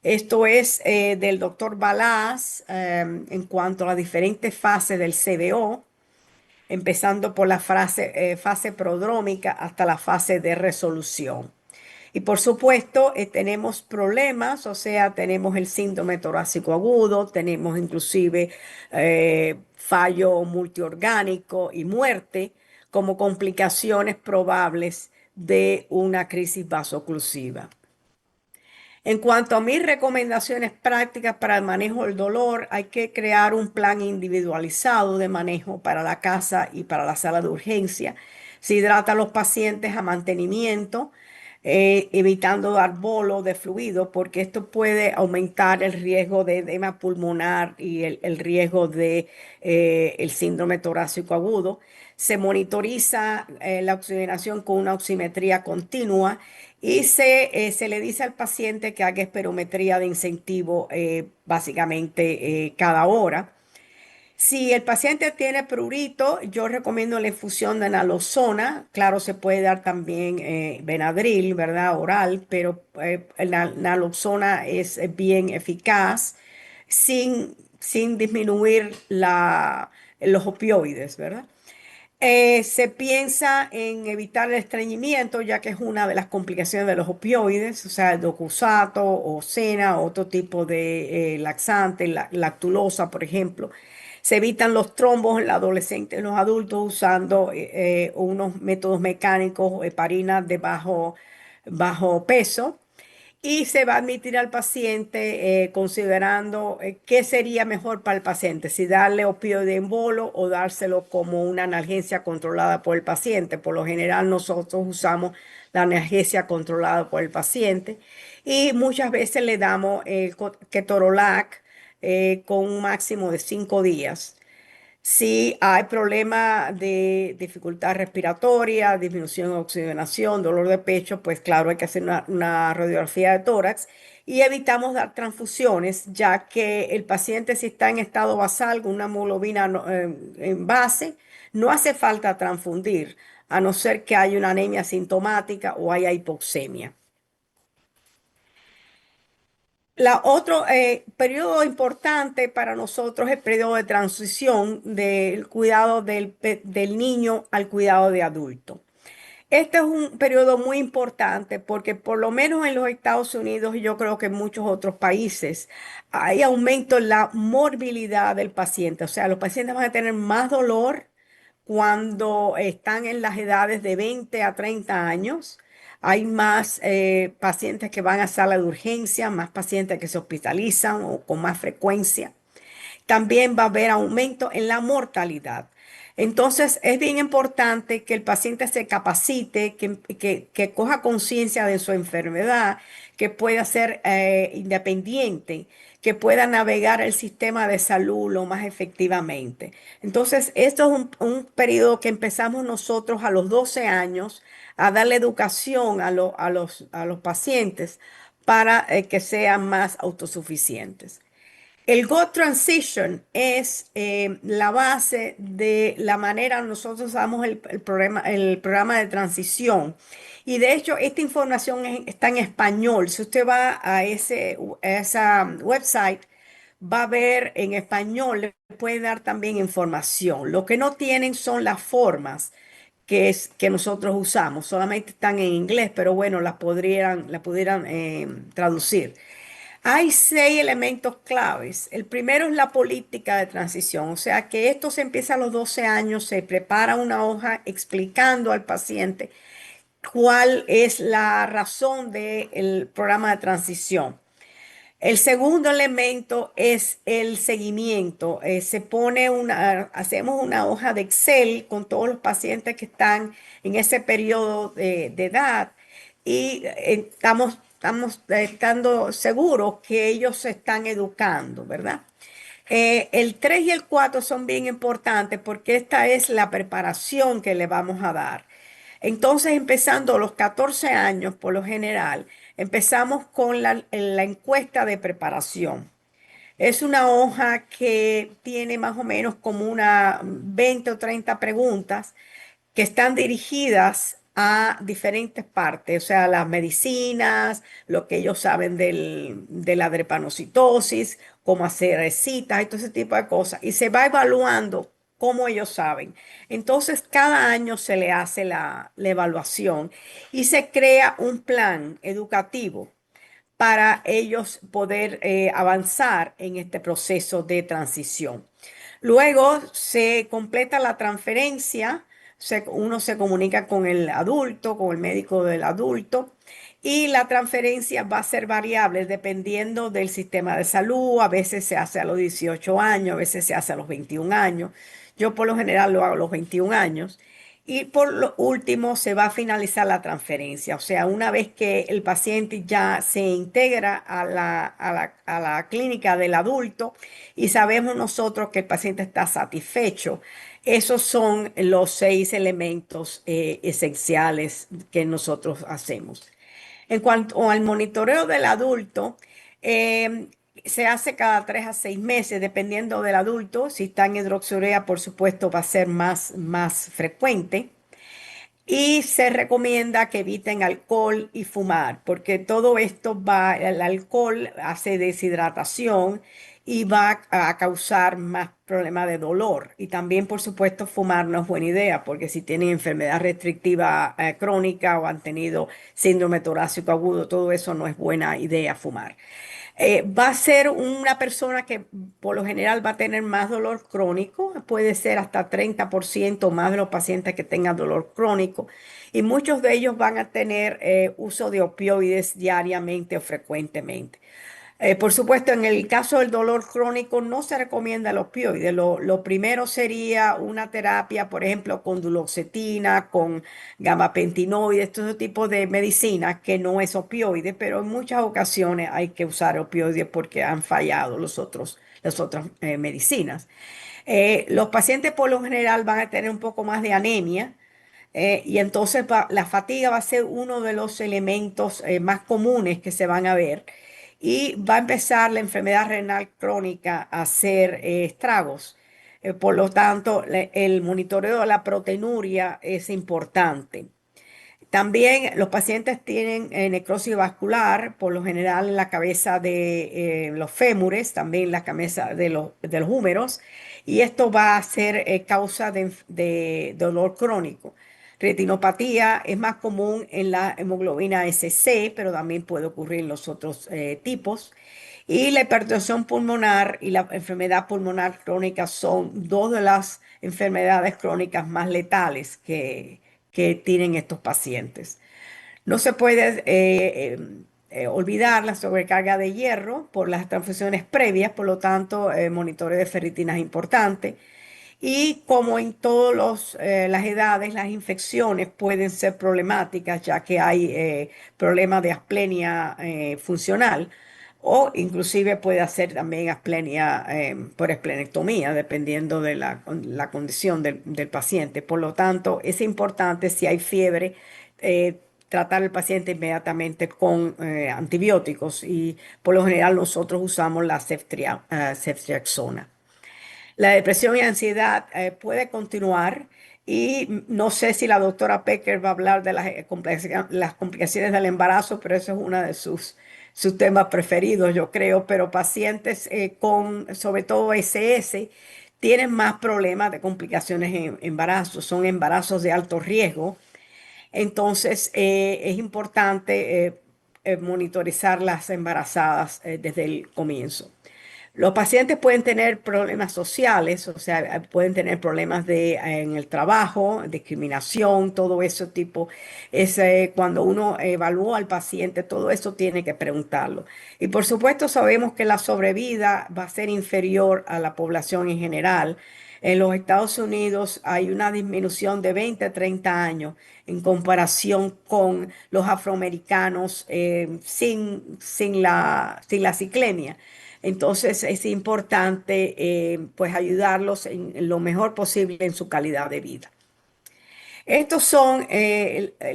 Speaker 3: Esto es del doctor Balaz en cuanto a las diferentes fases del CBO, empezando por la fase prodrómica hasta la fase de resolución. Y por supuesto, tenemos problemas, o sea, tenemos el síndrome torácico agudo, tenemos inclusive fallo multiorgánico y muerte como complicaciones probables de una crisis vasoclusiva. En cuanto a mis recomendaciones prácticas para el manejo del dolor, hay que crear un plan individualizado de manejo para la casa y para la sala de urgencia. Se hidrata a los pacientes a mantenimiento, evitando dar bolo de fluido, porque esto puede aumentar el riesgo de edema pulmonar y el riesgo de el síndrome torácico agudo. Se monitoriza la oxigenación con una oximetría continua y se le dice al paciente que haga espirometría de incentivo básicamente cada hora. Si el paciente tiene prurito, yo recomiendo la infusión de naloxona. Claro, se puede dar también Benadryl, ¿verdad? Oral, pero la naloxona es bien eficaz sin disminuir los opioides, ¿verdad? Se piensa en evitar el estreñimiento, ya que es una de las complicaciones de los opioides, o sea, el docusato o cena, otro tipo de laxante, la lactulosa, por ejemplo. Se evitan los trombos en los adolescentes y en los adultos usando unos métodos mecánicos, heparina de bajo peso. y se va a admitir al paciente considerando qué sería mejor para el paciente, si darle opioide en bolo o dárselo como una analgesia controlada por el paciente. Por lo general nosotros usamos la analgesia controlada por el paciente y muchas veces le damos el ketorolac con un máximo de 5 días. Si hay problema de dificultad respiratoria, disminución de oxigenación, dolor de pecho, pues claro, hay que hacer una radiografía de tórax y evitamos dar transfusiones, ya que el paciente si está en estado basal con una hemoglobina en base, no hace falta transfundir, a no ser que haya una anemia sintomática o haya hipoxemia. La otro periodo importante para nosotros es el periodo de transición del cuidado del niño al cuidado de adulto. Este es un periodo muy importante porque por lo menos en los Estados Unidos y yo creo que en muchos otros países hay aumento en la morbilidad del paciente. O sea, los pacientes van a tener más dolor cuando están en las edades de 20 a 30 años. Hay más pacientes que van a sala de urgencia, más pacientes que se hospitalizan o con más frecuencia. También va a haber aumento en la mortalidad. Entonces, es bien importante que el paciente se capacite, que coja conciencia de su enfermedad, que pueda ser independiente, que pueda navegar el sistema de salud lo más efectivamente. Entonces, esto es un periodo que empezamos nosotros a los 12 años a darle educación a los pacientes para que sean más autosuficientes. El Go Transition es la base de la manera nosotros damos el programa de transición. Y de hecho, esta información está en español. Si usted va a esa website, va a ver en español, le puede dar también información. Lo que no tienen son las formas que nosotros usamos. Solamente están en inglés, pero bueno, las pudieran traducir. Hay 6 elementos claves. El primero es la política de transición, o sea que esto se empieza a los 12 años, se prepara una hoja explicando al paciente cuál es la razón del programa de transición. El segundo elemento es el seguimiento. Hacemos una hoja de Excel con todos los pacientes que están en ese periodo de edad y estamos estando seguros que ellos se están educando, ¿verdad? El 3 y el 4 son bien importantes porque esta es la preparación que le vamos a dar. Entonces, empezando a los 14 años, por lo general, empezamos con la encuesta de preparación. Es una hoja que tiene más o menos como una 20 o 30 preguntas que están dirigidas a diferentes partes, o sea, las medicinas, lo que ellos saben de la drepanocitosis, cómo hacer citas y todo ese tipo de cosas. Y se va evaluando cómo ellos saben. Entonces, cada año se le hace la evaluación y se crea un plan educativo para ellos poder avanzar en este proceso de transición. Luego se completa la transferencia, uno se comunica con el adulto, con el médico del adulto, y la transferencia va a ser variable dependiendo del sistema de salud. A veces se hace a los 18 años, a veces se hace a los 21 años. Yo por lo general lo hago a los 21 años. Y por lo último, se va a finalizar la transferencia. O sea, una vez que el paciente ya se integra a la clínica del adulto y sabemos nosotros que el paciente está satisfecho, esos son los 6 elementos esenciales que nosotros hacemos. En cuanto al monitoreo del adulto, eh, se hace cada 3 a 6 meses, dependiendo del adulto. Si está en hidroxurea, por supuesto, va a ser más frecuente. Y se recomienda que eviten alcohol y fumar, porque todo esto el alcohol hace deshidratación y va a causar más problemas de dolor. Y también, por supuesto, fumar no es buena idea, porque si tienen enfermedad restrictiva crónica o han tenido síndrome torácico agudo, todo eso no es buena idea fumar. Va a ser una persona que por lo general va a tener más dolor crónico, puede ser hasta 30% más de los pacientes que tengan dolor crónico, y muchos de ellos van a tener uso de opioides diariamente o frecuentemente. Por supuesto, en el caso del dolor crónico no se recomienda el opioide. Lo primero sería una terapia, por ejemplo, con duloxetina, con gabapentinoides, todo tipo de medicina que no es opioide, pero en muchas ocasiones hay que usar opioides porque han fallado las otras medicinas. Los pacientes por lo general van a tener un poco más de anemia. Y entonces la fatiga va a ser uno de los elementos más comunes que se van a ver. Y va a empezar la enfermedad renal crónica a hacer estragos. Por lo tanto, el monitoreo de la proteinuria es importante. También los pacientes tienen necrosis vascular, por lo general en la cabeza de los fémures, también la cabeza de los húmeros, y esto va a ser causa de dolor crónico. Retinopatía es más común en la hemoglobina SC, pero también puede ocurrir en los otros tipos. Y la hipertensión pulmonar y la enfermedad pulmonar crónica son dos de las enfermedades crónicas más letales que tienen estos pacientes. No se puede olvidar la sobrecarga de hierro por las transfusiones previas, por lo tanto, monitoreo de ferritina es importante. Y como en todas las edades, las infecciones pueden ser problemáticas, ya que hay problemas de asplenia funcional o inclusive puede hacer también asplenia por esplenectomía, dependiendo de la condición del paciente. Por lo tanto, es importante si hay fiebre, tratar al paciente inmediatamente con antibióticos y por lo general nosotros usamos la ceftriaxona. La depresión y ansiedad puede continuar y no sé si la doctora Pecker va a hablar de las complicaciones del embarazo, pero eso es uno de sus temas preferidos, yo creo. Pero pacientes con, sobre todo SS, tienen más problemas de complicaciones en embarazo. Son embarazos de alto riesgo. Entonces, es importante monitorizar las embarazadas desde el comienzo. Los pacientes pueden tener problemas sociales, o sea, pueden tener problemas en el trabajo, discriminación, todo ese tipo. Cuando uno evalúa al paciente, todo eso tiene que preguntarlo. Y por supuesto sabemos que la sobrevida va a ser inferior a la población en general. En los Estados Unidos hay una disminución de 20 a 30 años en comparación con los afroamericanos sin la ciclemia. Entonces es importante pues ayudarlos en lo mejor posible en su calidad de vida. Estos son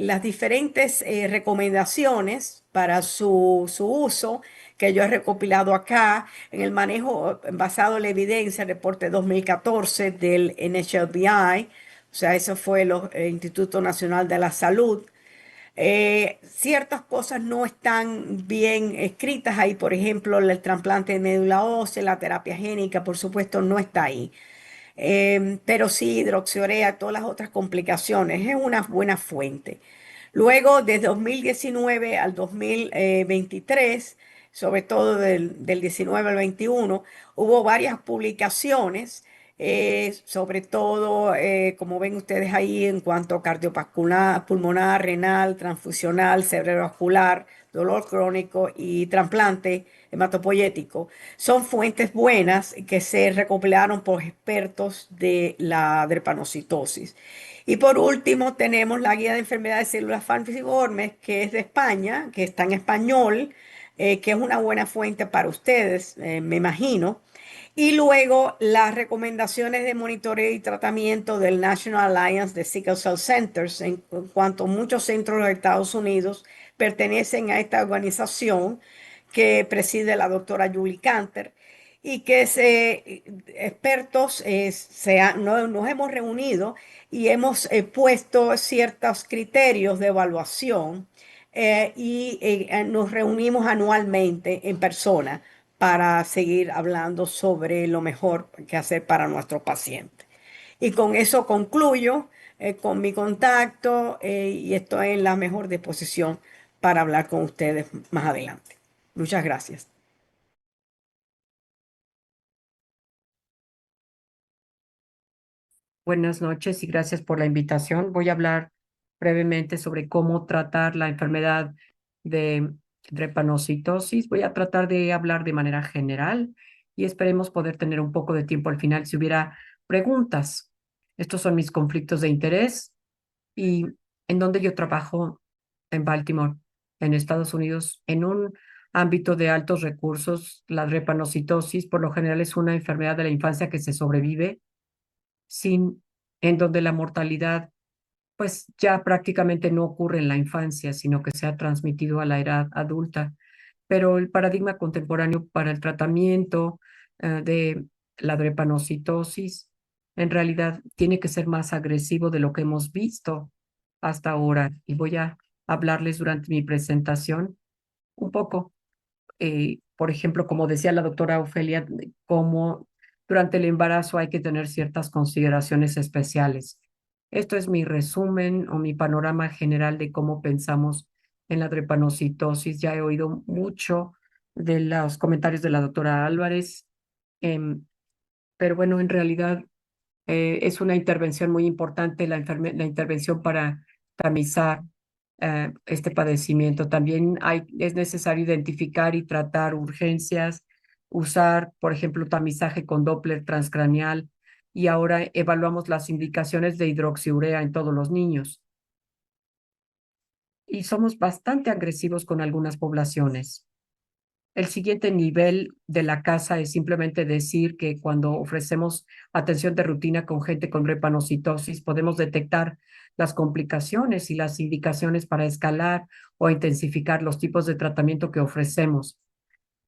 Speaker 3: las diferentes recomendaciones para su uso que yo he recopilado acá en el manejo basado en la evidencia, el reporte 2014 del NHLBI, o sea, eso fue el Instituto Nacional de la Salud. Ciertas cosas no están bien escritas ahí, por ejemplo, el trasplante de médula ósea, la terapia génica, por supuesto, no está ahí. Pero sí, hidroxiurea, todas las otras complicaciones, es una buena fuente. Luego, de 2019 al 2023, sobre todo del 19 al 21, hubo varias publicaciones, sobre todo, como ven ustedes ahí, en cuanto a cardiovascular, pulmonar, renal, transfusional, cerebrovascular, dolor crónico y trasplante hematopoyético. Son fuentes buenas que se recopilaron por expertos de la drepanocitosis. Y por último, tenemos la guía de enfermedades de células falciformes, que es de España, que está en español, que es una buena fuente para ustedes, me imagino. Y luego las recomendaciones de monitoreo y tratamiento del National Alliance de Sickle Cell Centers, en cuanto muchos centros de los Estados Unidos pertenecen a esta organización que preside la doctora Julie Canter y que expertos nos hemos reunido y hemos puesto ciertos criterios de evaluación y nos reunimos anualmente en persona para seguir hablando sobre lo mejor que hacer para nuestro paciente. Y con eso concluyo con mi contacto y estoy en la mejor disposición para hablar con ustedes más adelante. Muchas gracias.
Speaker 4: Buenas noches y gracias por la invitación. Voy a hablar brevemente sobre cómo tratar la enfermedad de drepanocitosis. Voy a tratar de hablar de manera general y esperemos poder tener un poco de tiempo al final si hubiera preguntas. Estos son mis conflictos de interés y en donde yo trabajo en Baltimore, en Estados Unidos, en un ámbito de altos recursos. La drepanocitosis por lo general es una enfermedad de la infancia que se sobrevive sin, en donde la mortalidad pues ya prácticamente no ocurre en la infancia, sino que se ha transmitido a la edad adulta. Pero el paradigma contemporáneo para el tratamiento de la drepanocitosis en realidad tiene que ser más agresivo de lo que hemos visto hasta ahora. Y voy a hablarles durante mi presentación un poco por ejemplo, como decía la doctora Ofelia, como durante el embarazo hay que tener ciertas consideraciones especiales. Esto es mi resumen o mi panorama general de cómo pensamos en la drepanocitosis. Ya he oído mucho de los comentarios de la doctora Álvarez, em, pero bueno, en realidad es una intervención muy importante, la intervención para tamizar este padecimiento. También es necesario identificar y tratar urgencias, usar, por ejemplo, tamizaje con Doppler transcraneal y ahora evaluamos las indicaciones de hidroxiurea en todos los niños. Y somos bastante agresivos con algunas poblaciones. El siguiente nivel de la casa es simplemente decir que cuando ofrecemos atención de rutina con gente con drepanocitosis, podemos detectar las complicaciones y las indicaciones para escalar o intensificar los tipos de tratamiento que ofrecemos.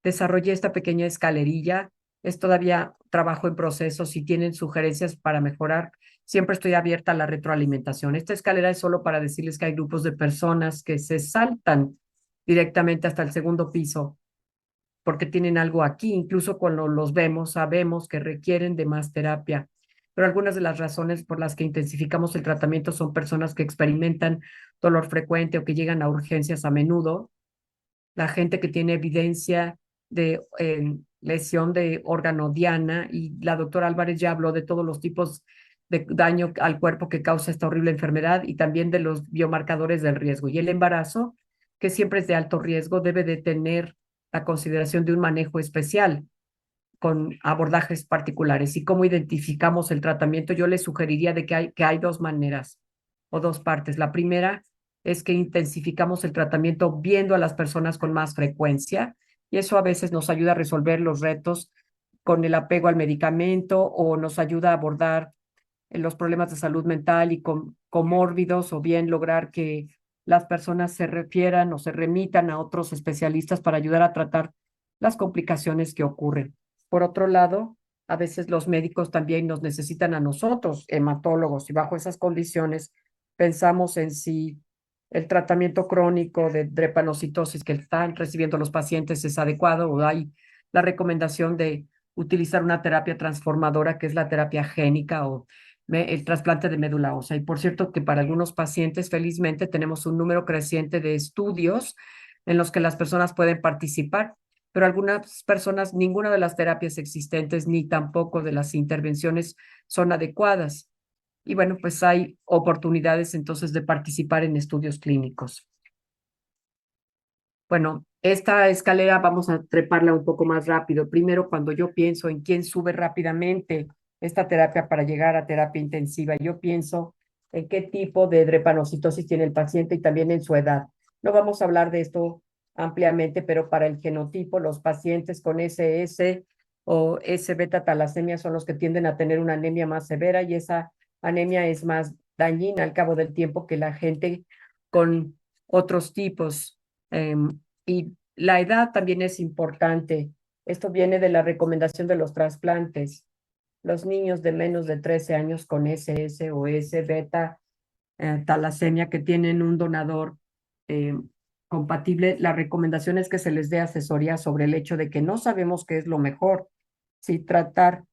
Speaker 4: Desarrollé esta pequeña escalerilla. Es todavía trabajo en proceso. Si tienen sugerencias para mejorar, siempre estoy abierta a la retroalimentación. Esta escalera es solo para decirles que hay grupos de personas que se saltan directamente hasta el segundo piso porque tienen algo aquí, incluso cuando los vemos, sabemos que requieren de más terapia. Pero algunas de las razones por las que intensificamos el tratamiento son personas que experimentan dolor frecuente o que llegan a urgencias a menudo, la gente que tiene evidencia de lesión de órgano diana, y la doctora Álvarez ya habló de todos los tipos de daño al cuerpo que causa esta horrible enfermedad y también de los biomarcadores del riesgo. Y el embarazo, que siempre es de alto riesgo, debe de tener la consideración de un manejo especial con abordajes particulares. ¿Y cómo identificamos el tratamiento? Yo les sugeriría de que hay dos maneras o dos partes. La primera es que intensificamos el tratamiento viendo a las personas con más frecuencia y eso a veces nos ayuda a resolver los retos con el apego al medicamento o nos ayuda a abordar los problemas de salud mental y comórbidos o bien lograr que las personas se refieran o se remitan a otros especialistas para ayudar a tratar las complicaciones que ocurren. Por otro lado, a veces los médicos también nos necesitan a nosotros, hematólogos, y bajo esas condiciones pensamos en si el tratamiento crónico de drepanocitosis que están recibiendo los pacientes es adecuado o hay la recomendación de utilizar una terapia transformadora que es la terapia génica o el trasplante de médula ósea. Y por cierto que para algunos pacientes, felizmente, tenemos un número creciente de estudios en los que las personas pueden participar, pero algunas personas, ninguna de las terapias existentes ni tampoco de las intervenciones son adecuadas. Y bueno, pues hay oportunidades entonces de participar en estudios clínicos. Bueno, esta escalera vamos a treparla un poco más rápido. Primero, cuando yo pienso en quién sube rápidamente esta terapia para llegar a terapia intensiva, yo pienso en qué tipo de drepanocitosis tiene el paciente y también en su edad. No vamos a hablar de esto ampliamente, pero para el genotipo, los pacientes con SS o S-beta talasemia son los que tienden a tener una anemia más severa y esa anemia es más dañina al cabo del tiempo que la gente con otros tipos. Y la edad también es importante. Esto viene de la recomendación de los trasplantes. Los niños de menos de 13 años con SS o S beta talasemia que tienen un donador compatible, la recomendación es que se les dé asesoría sobre el hecho de que no sabemos qué es lo mejor, si tratar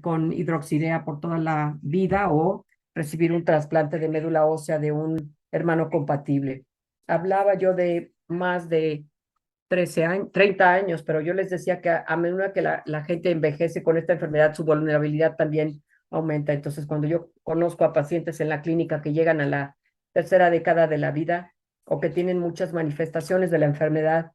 Speaker 4: con hidroxidea por toda la vida o recibir un trasplante de médula ósea de un hermano compatible. Hablaba yo de más de 13 años, 30 años, pero yo les decía que a medida que la gente envejece con esta enfermedad, su vulnerabilidad también aumenta. Entonces, cuando yo conozco a pacientes en la clínica que llegan a la tercera década de la vida o que tienen muchas manifestaciones de la enfermedad,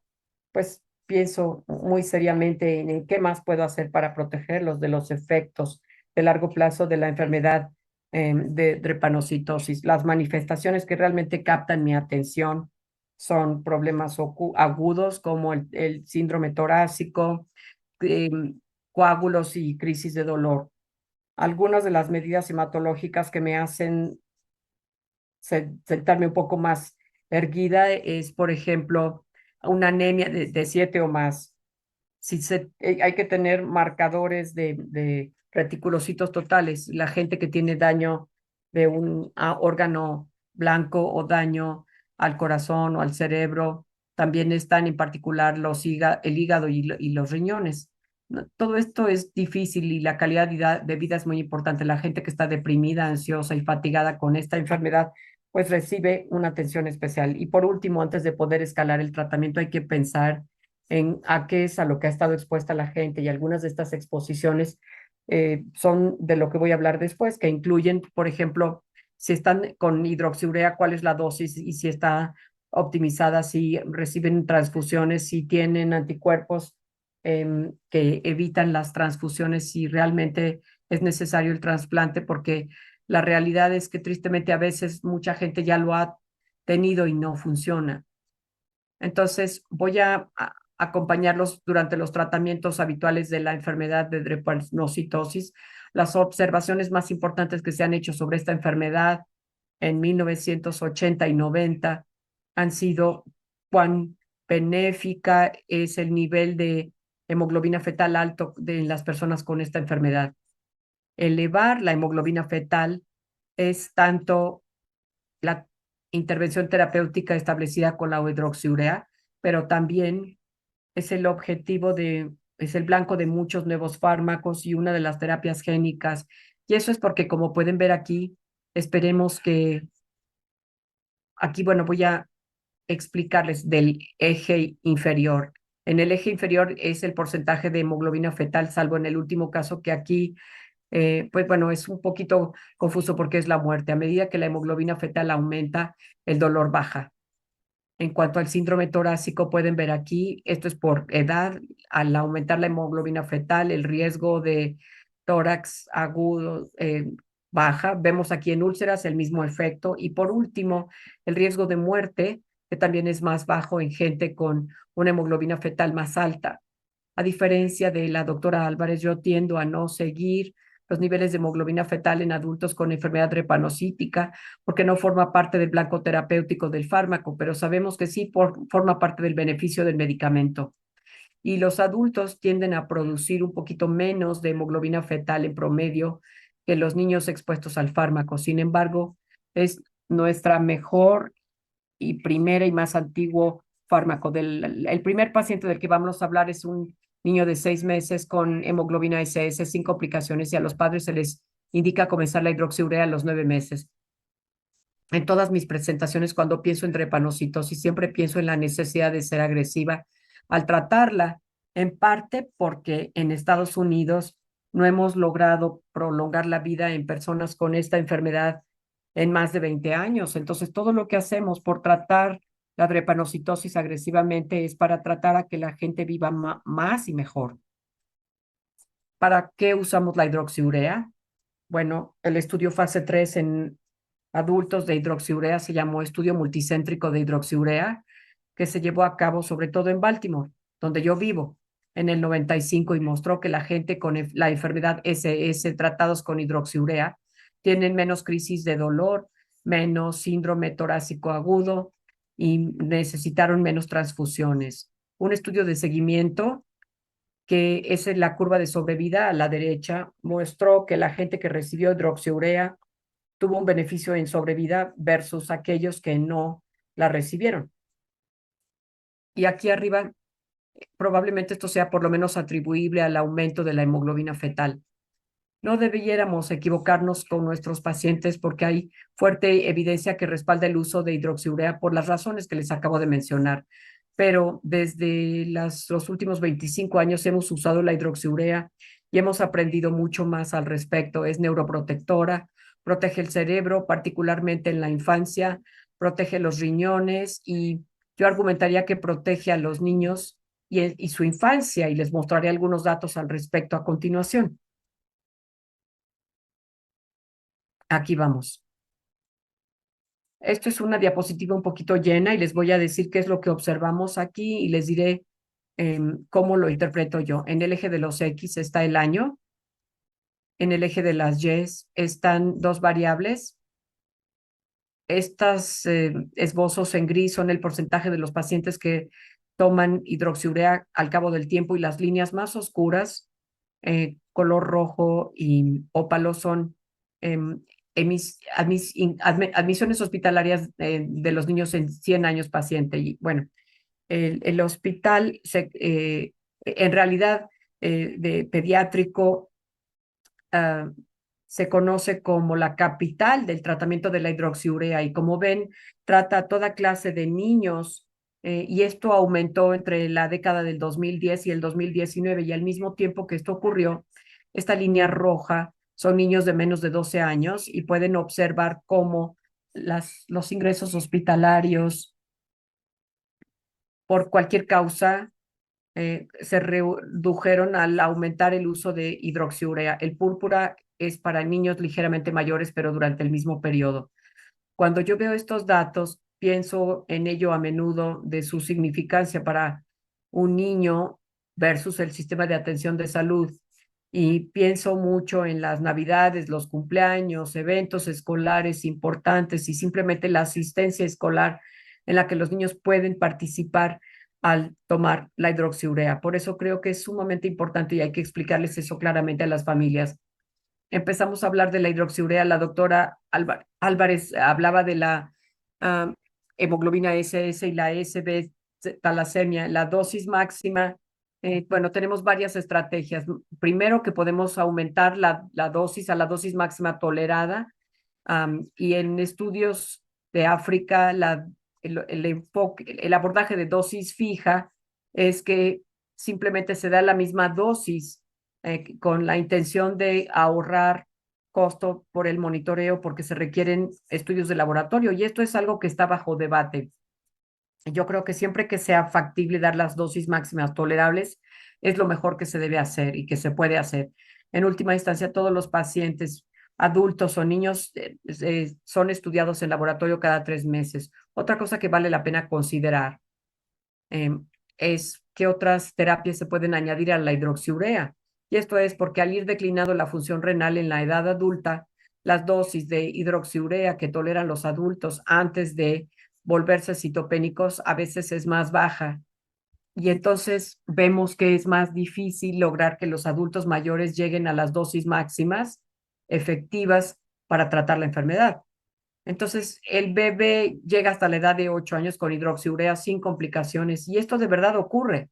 Speaker 4: pues pienso muy seriamente en qué más puedo hacer para protegerlos de los efectos de largo plazo de la enfermedad de drepanocitosis. Las manifestaciones que realmente captan mi atención son problemas agudos como el síndrome torácico, coágulos y crisis de dolor. Algunas de las medidas hematológicas que me hacen sentarme un poco más erguida es, por ejemplo, una anemia de 7 o más. Hay que tener marcadores de reticulocitos totales. La gente que tiene daño de un órgano blanco o daño al corazón o al cerebro, también están en particular el hígado y los riñones. Todo esto es difícil y la calidad de vida es muy importante. La gente que está deprimida, ansiosa y fatigada con esta enfermedad, pues recibe una atención especial. Y por último, antes de poder escalar el tratamiento, hay que pensar en a qué es a lo que ha estado expuesta la gente y algunas de estas exposiciones son de lo que voy a hablar después, que incluyen, por ejemplo, si están con hidroxiurea, cuál es la dosis y si está optimizada, si reciben transfusiones, si tienen anticuerpos que evitan las transfusiones, si realmente es necesario el trasplante, porque la realidad es que tristemente a veces mucha gente ya lo ha tenido y no funciona. Entonces, voy a acompañarlos durante los tratamientos habituales de la enfermedad de drepanocitosis. Las observaciones más importantes que se han hecho sobre esta enfermedad en 1980 y 90 han sido cuán benéfica es el nivel de hemoglobina fetal alto de las personas con esta enfermedad. Elevar la hemoglobina fetal es tanto la intervención terapéutica establecida con la hidroxiurea, pero también es el es el blanco de muchos nuevos fármacos y una de las terapias génicas. Y eso es porque, como pueden ver aquí, esperemos que aquí, bueno, voy a explicarles del eje inferior. En el eje inferior es el porcentaje de hemoglobina fetal, salvo en el último caso que aquí pues bueno, es un poquito confuso porque es la muerte. A medida que la hemoglobina fetal aumenta, el dolor baja. En cuanto al síndrome torácico, pueden ver aquí, esto es por edad, al aumentar la hemoglobina fetal, el riesgo de tórax agudo baja. Vemos aquí en úlceras el mismo efecto. Y por último, el riesgo de muerte, que también es más bajo en gente con una hemoglobina fetal más alta. A diferencia de la doctora Álvarez, yo tiendo a no seguir los niveles de hemoglobina fetal en adultos con enfermedad drepanocítica, porque no forma parte del blanco terapéutico del fármaco, pero sabemos que sí forma parte del beneficio del medicamento. Y los adultos tienden a producir un poquito menos de hemoglobina fetal en promedio que los niños expuestos al fármaco. Sin embargo, es nuestra mejor y primera y más antiguo fármaco. El primer paciente del que vamos a hablar es un niño de 6 meses con hemoglobina SS sin complicaciones y a los padres se les indica comenzar la hidroxiurea a los 9 meses. En todas mis presentaciones, cuando pienso en drepanocitosis, siempre pienso en la necesidad de ser agresiva al tratarla, en parte porque en Estados Unidos no hemos logrado prolongar la vida en personas con esta enfermedad en más de 20 años. Entonces, todo lo que hacemos por tratar la drepanocitosis agresivamente es para tratar a que la gente viva más y mejor. ¿Para qué usamos la hidroxiurea? Bueno, el estudio fase 3 en adultos de hidroxiurea se llamó Estudio Multicéntrico de Hidroxiurea, que se llevó a cabo sobre todo en Baltimore, donde yo vivo, en el 95 y mostró que la gente con la enfermedad SS tratados con hidroxiurea tienen menos crisis de dolor, menos síndrome torácico agudo y necesitaron menos transfusiones. Un estudio de seguimiento que es en la curva de sobrevida a la derecha, mostró que la gente que recibió hidroxiurea tuvo un beneficio en sobrevida versus aquellos que no la recibieron. Y aquí arriba, probablemente esto sea por lo menos atribuible al aumento de la hemoglobina fetal. No debiéramos equivocarnos con nuestros pacientes porque hay fuerte evidencia que respalda el uso de hidroxiurea por las razones que les acabo de mencionar. Pero desde los últimos 25 años hemos usado la hidroxiurea y hemos aprendido mucho más al respecto. Es neuroprotectora, protege el cerebro, particularmente en la infancia, protege los riñones y yo argumentaría que protege a los niños y su infancia y les mostraré algunos datos al respecto a continuación. Aquí vamos. Esto es una diapositiva un poquito llena y les voy a decir qué es lo que observamos aquí y les diré cómo lo interpreto yo. En el eje de los X está el año. En el eje de las Y están dos variables. Estos esbozos en gris son el porcentaje de los pacientes que toman hidroxiurea al cabo del tiempo y las líneas más oscuras, color rojo y ópalo, son admisiones hospitalarias de los niños en 100 años paciente. Y bueno, el hospital en realidad de pediátrico se conoce como la capital del tratamiento de la hidroxiurea y como ven, trata a toda clase de niños y esto aumentó entre la década del 2010 y el 2019 y al mismo tiempo que esto ocurrió, esta línea roja son niños de menos de 12 años y pueden observar cómo los ingresos hospitalarios por cualquier causa se redujeron al aumentar el uso de hidroxiurea. El púrpura es para niños ligeramente mayores, pero durante el mismo periodo. Cuando yo veo estos datos, pienso en ello a menudo de su significancia para un niño versus el sistema de atención de salud. Y pienso mucho en las navidades, los cumpleaños, eventos escolares importantes y simplemente la asistencia escolar en la que los niños pueden participar al tomar la hidroxiurea. Por eso creo que es sumamente importante y hay que explicarles eso claramente a las familias. Empezamos a hablar de la hidroxiurea. La doctora Álvarez hablaba de la hemoglobina SS y la SB talasemia. La dosis máxima, bueno, tenemos varias estrategias. Primero, que podemos aumentar la dosis a la dosis máxima tolerada. Y en estudios de África, el abordaje de dosis fija es que simplemente se da la misma dosis con la intención de ahorrar costo por el monitoreo porque se requieren estudios de laboratorio y esto es algo que está bajo debate. Yo creo que siempre que sea factible dar las dosis máximas tolerables es lo mejor que se debe hacer y que se puede hacer. En última instancia, todos los pacientes adultos o niños son estudiados en laboratorio cada 3 meses. Otra cosa que vale la pena considerar es qué otras terapias se pueden añadir a la hidroxiurea. Y esto es porque al ir declinando la función renal en la edad adulta, las dosis de hidroxiurea que toleran los adultos antes de volverse citopénicos a veces es más baja. Y entonces vemos que es más difícil lograr que los adultos mayores lleguen a las dosis máximas efectivas para tratar la enfermedad. Entonces, el bebé llega hasta la edad de 8 años con hidroxiurea sin complicaciones y esto de verdad ocurre.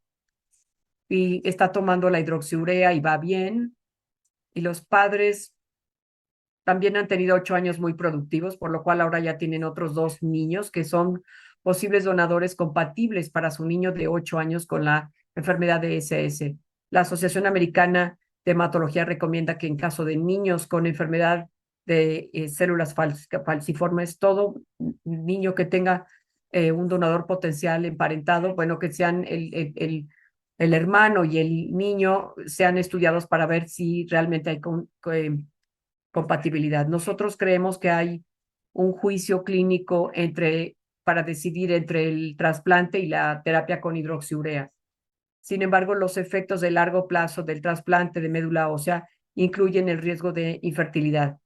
Speaker 4: Y está tomando la hidroxiurea y va bien. Y los padres también han tenido 8 años muy productivos, por lo cual ahora ya tienen otros 2 niños que son posibles donadores compatibles para su niño de 8 años con la enfermedad de SS. La Asociación Americana de Hematología recomienda que en caso de niños con enfermedad de células falciformes, todo niño que tenga un donador potencial emparentado, bueno, que sean el hermano y el niño sean estudiados para ver si realmente hay compatibilidad. Nosotros creemos que hay un juicio clínico para decidir entre el trasplante y la terapia con hidroxiurea. Sin embargo, los efectos de largo plazo del trasplante de médula ósea incluyen el riesgo de infertilidad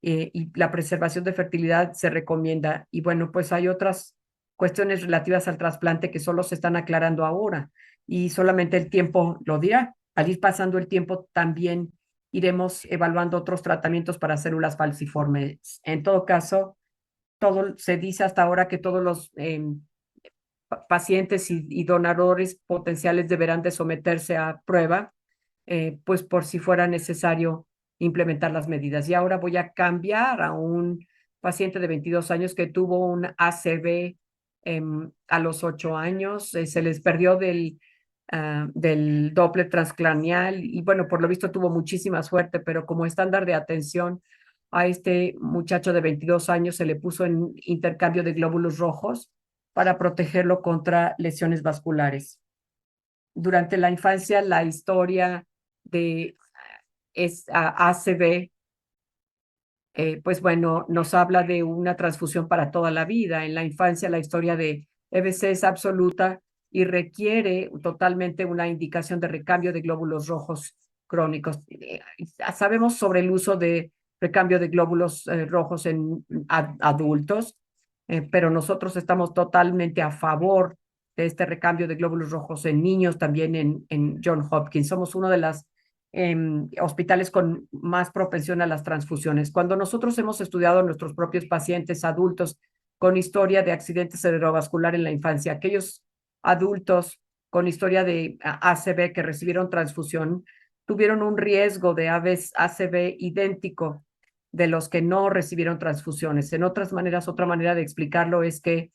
Speaker 4: y la preservación de fertilidad se recomienda. Y bueno, pues hay otras cuestiones relativas al trasplante que solo se están aclarando ahora y solamente el tiempo lo dirá. Al ir pasando el tiempo también iremos evaluando otros tratamientos para células falciformes. En todo caso, todo se dice hasta ahora que todos los pacientes y donadores potenciales deberán de someterse a prueba, pues por si fuera necesario implementar las medidas. Y ahora voy a cambiar a un paciente de 22 años que tuvo un ACV a los 8 años. Se les perdió del Doppler transcranial y bueno, por lo visto tuvo muchísima suerte, pero como estándar de atención a este muchacho de 22 años se le puso en intercambio de glóbulos rojos para protegerlo contra lesiones vasculares. Durante la infancia, la historia de ACV, pues bueno, nos habla de una transfusión para toda la vida. En la infancia, la historia de EBC es absoluta y requiere totalmente una indicación de recambio de glóbulos rojos crónicos. Sabemos sobre el uso de recambio de glóbulos rojos en adultos, pero nosotros estamos totalmente a favor de este recambio de glóbulos rojos en niños, también en Johns Hopkins. Somos uno de las hospitales con más propensión a las transfusiones. Cuando nosotros hemos estudiado a nuestros propios pacientes adultos con historia de accidente cerebrovascular en la infancia, aquellos adultos con historia de ACV que recibieron transfusión tuvieron un riesgo de ACV idéntico de los que no recibieron transfusiones. En otras maneras, otra manera de explicarlo es que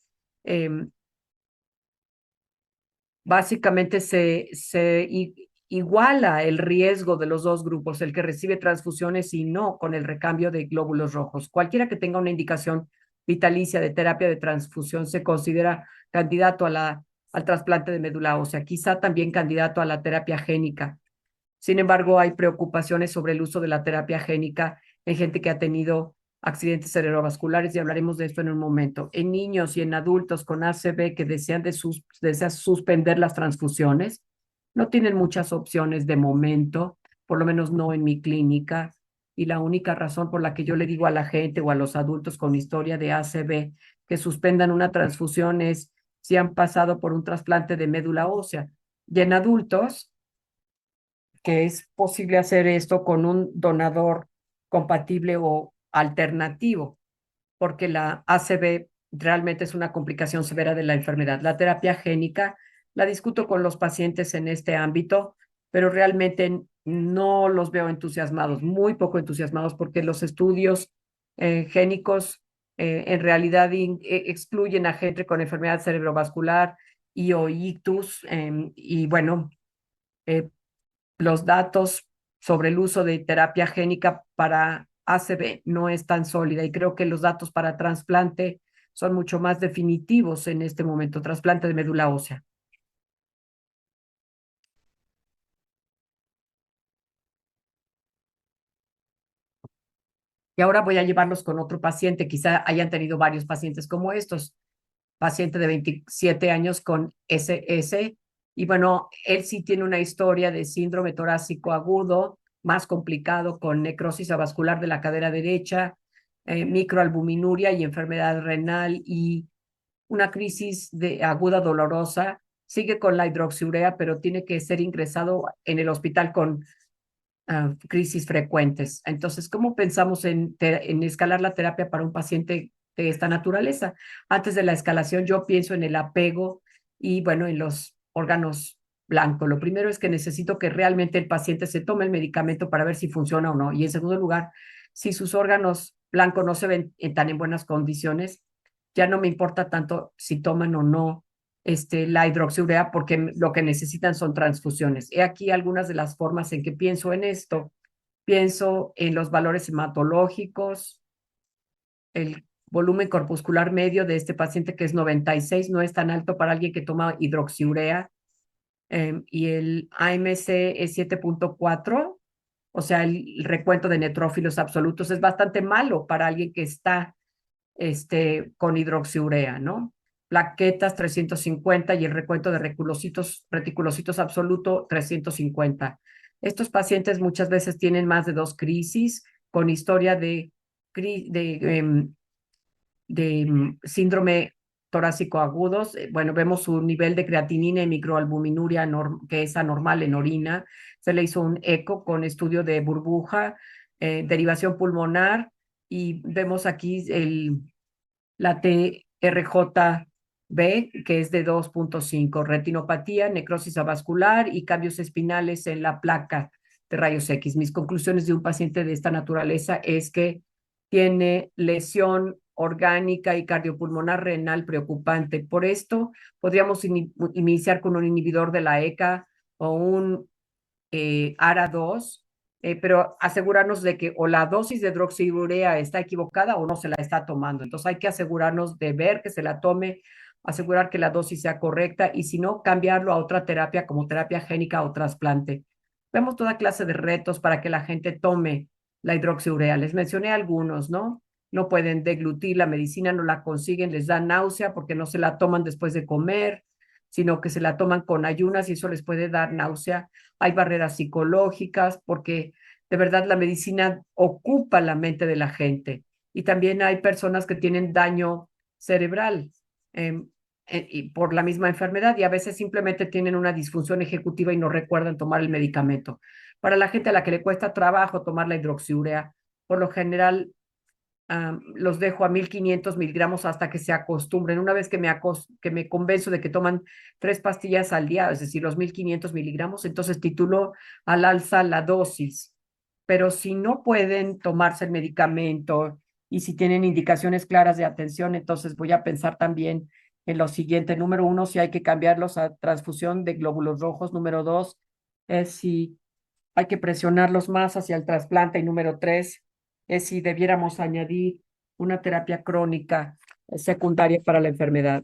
Speaker 4: básicamente se iguala el riesgo de los dos grupos, el que recibe transfusiones y no con el recambio de glóbulos rojos. Cualquiera que tenga una indicación vitalicia de terapia de transfusión se considera candidato al trasplante de médula ósea, quizá también candidato a la terapia génica. Sin embargo, hay preocupaciones sobre el uso de la terapia génica en gente que ha tenido accidentes cerebrovasculares y hablaremos de esto en un momento. En niños y en adultos con ACV que desean suspender las transfusiones, no tienen muchas opciones de momento, por lo menos no en mi clínica, y la única razón por la que yo le digo a la gente o a los adultos con historia de ACV que suspendan una transfusión es si han pasado por un trasplante de médula ósea. Y en adultos, que es posible hacer esto con un donador compatible o alternativo, porque la ACV realmente es una complicación severa de la enfermedad. La terapia génica la discuto con los pacientes en este ámbito, pero realmente no los veo entusiasmados, muy poco entusiasmados, porque los estudios génicos en realidad excluyen a gente con enfermedad cerebrovascular y o ictus, y bueno, los datos sobre el uso de terapia génica para ACV no es tan sólida y creo que los datos para trasplante son mucho más definitivos en este momento, trasplante de médula ósea. Y ahora voy a llevarlos con otro paciente, quizá hayan tenido varios pacientes como estos, paciente de 27 años con SS, y bueno, él sí tiene una historia de síndrome torácico agudo, más complicado, con necrosis avascular de la cadera derecha, microalbuminuria y enfermedad renal y una crisis aguda dolorosa. Sigue con la hidroxiurea, pero tiene que ser ingresado en el hospital con crisis frecuentes. Entonces, ¿cómo pensamos en escalar la terapia para un paciente de esta naturaleza? Antes de la escalación, yo pienso en el apego y, bueno, en los órganos blancos. Lo primero es que necesito que realmente el paciente se tome el medicamento para ver si funciona o no. Y en segundo lugar, si sus órganos blancos no se ven tan en buenas condiciones, ya no me importa tanto si toman o no la hidroxiurea, porque lo que necesitan son transfusiones. He aquí algunas de las formas en que pienso en esto. Pienso en los valores hematológicos, el volumen corpuscular medio de este paciente que es 96, no es tan alto para alguien que toma hidroxiurea, y el AMC es 7.4, o sea, el recuento de neutrófilos absolutos es bastante malo para alguien que está con hidroxiurea, ¿no? Plaquetas 350 y el recuento de reticulocitos absoluto 350. Estos pacientes muchas veces tienen más de 2 crisis con historia de síndrome torácico agudos. Bueno, vemos su nivel de creatinina y microalbuminuria que es anormal en orina. Se le hizo un eco con estudio de burbuja, derivación pulmonar, y vemos aquí la TRJ B, que es de 2.5, retinopatía, necrosis avascular y cambios espinales en la placa de rayos X. Mis conclusiones de un paciente de esta naturaleza es que tiene lesión orgánica y cardiopulmonar renal preocupante. Por esto, podríamos iniciar con un inhibidor de la ECA o un ARA2, pero asegurarnos de que o la dosis de hidroxiurea está equivocada o no se la está tomando. Entonces hay que asegurarnos de ver que se la tome, asegurar que la dosis sea correcta y si no, cambiarlo a otra terapia como terapia génica o trasplante. Vemos toda clase de retos para que la gente tome la hidroxiurea. Les mencioné algunos, ¿no? No pueden deglutir la medicina, no la consiguen, les da náusea porque no se la toman después de comer, sino que se la toman con ayunas y eso les puede dar náusea. Hay barreras psicológicas porque de verdad la medicina ocupa la mente de la gente. Y también hay personas que tienen daño cerebral eh, y por la misma enfermedad y a veces simplemente tienen una disfunción ejecutiva y no recuerdan tomar el medicamento. Para la gente a la que le cuesta trabajo tomar la hidroxiurea, por lo general los dejo a 1500 miligramos hasta que se acostumbren. Una vez que me convenzo de que toman 3 pastillas al día, es decir, los 1500 miligramos, entonces titulo al alza la dosis. Pero si no pueden tomarse el medicamento y si tienen indicaciones claras de atención, entonces voy a pensar también en lo siguiente. Número 1, si hay que cambiarlos a transfusión de glóbulos rojos. Número 2, es si hay que presionarlos más hacia el trasplante. Y número 3, es si debiéramos añadir una terapia crónica secundaria para la enfermedad.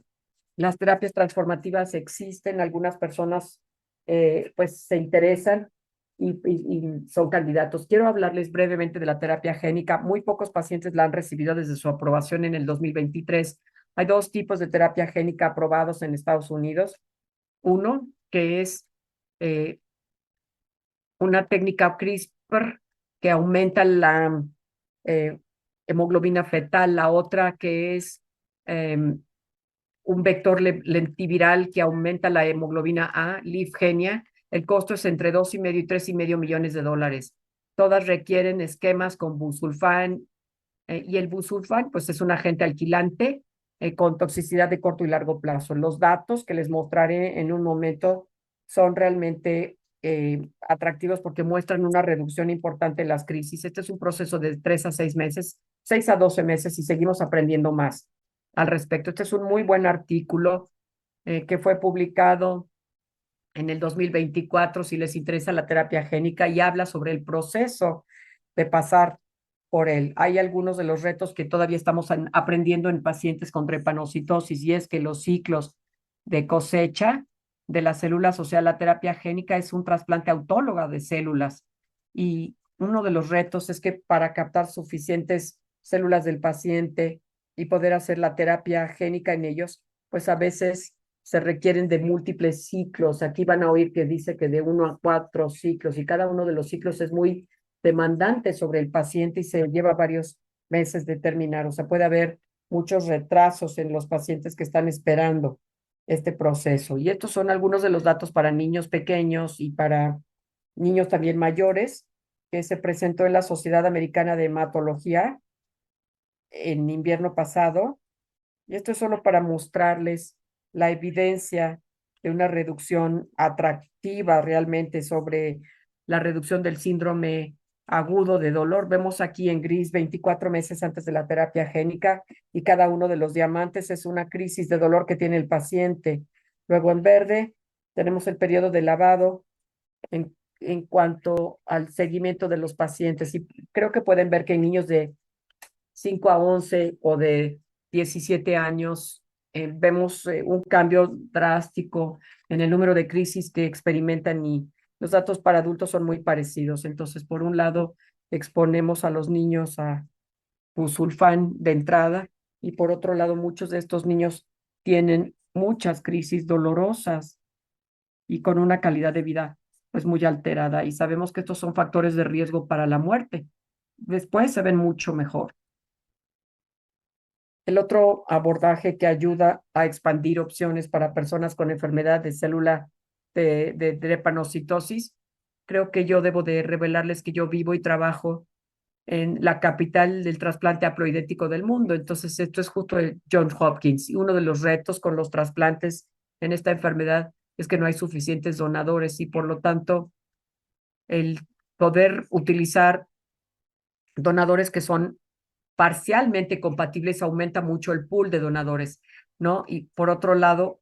Speaker 4: Las terapias transformativas existen, algunas personas pues se interesan y son candidatos. Quiero hablarles brevemente de la terapia génica. Muy pocos pacientes la han recibido desde su aprobación en el 2023. Hay 2 tipos de terapia génica aprobados en Estados Unidos. Uno, que es una técnica CRISPR que aumenta la eh, hemoglobina fetal, la otra que es un vector lentiviral que aumenta la hemoglobina A, Lyfgenia. El costo es entre 2,5 y 3,5 millones de dólares. Todas requieren esquemas con busulfán y el busulfán pues es un agente alquilante con toxicidad de corto y largo plazo. Los datos que les mostraré en un momento son realmente atractivos porque muestran una reducción importante en las crisis. Este es un proceso de 3 a 6 meses, 6 a 12 meses y seguimos aprendiendo más al respecto. Este es un muy buen artículo que fue publicado en el 2024, si les interesa la terapia génica, y habla sobre el proceso de pasar por él. Hay algunos de los retos que todavía estamos aprendiendo en pacientes con drepanocitosis, y es que los ciclos de cosecha de las células, o sea, la terapia génica es un trasplante autólogo de células, y uno de los retos es que para captar suficientes células del paciente y poder hacer la terapia génica en ellos, pues a veces se requieren de múltiples ciclos. Aquí van a oír que dice que de 1 a 4 ciclos y cada uno de los ciclos es muy demandante sobre el paciente y se lleva varios meses de terminar. O sea, puede haber muchos retrasos en los pacientes que están esperando este proceso. Y estos son algunos de los datos para niños pequeños y para niños también mayores que se presentó en la Sociedad Americana de Hematología en invierno pasado. Y esto es solo para mostrarles la evidencia de una reducción atractiva realmente sobre la reducción del síndrome agudo de dolor. Vemos aquí en gris 24 meses antes de la terapia génica y cada uno de los diamantes es una crisis de dolor que tiene el paciente. Luego en verde tenemos el periodo de lavado en cuanto al seguimiento de los pacientes y creo que pueden ver que en niños de 5 a 11 o de 17 años, vemos un cambio drástico en el número de crisis que experimentan y los datos para adultos son muy parecidos. Entonces, por un lado, exponemos a los niños a busulfán de entrada y por otro lado, muchos de estos niños tienen muchas crisis dolorosas y con una calidad de vida pues muy alterada y sabemos que estos son factores de riesgo para la muerte. Después se ven mucho mejor. El otro abordaje que ayuda a expandir opciones para personas con enfermedad de célula de drepanocitosis, creo que yo debo de revelarles que yo vivo y trabajo en la capital del trasplante haploidéntico del mundo. Entonces, esto es justo el Johns Hopkins. Y uno de los retos con los trasplantes en esta enfermedad es que no hay suficientes donadores y por lo tanto el poder utilizar donadores que son parcialmente compatibles aumenta mucho el pool de donadores, ¿no? Y por otro lado,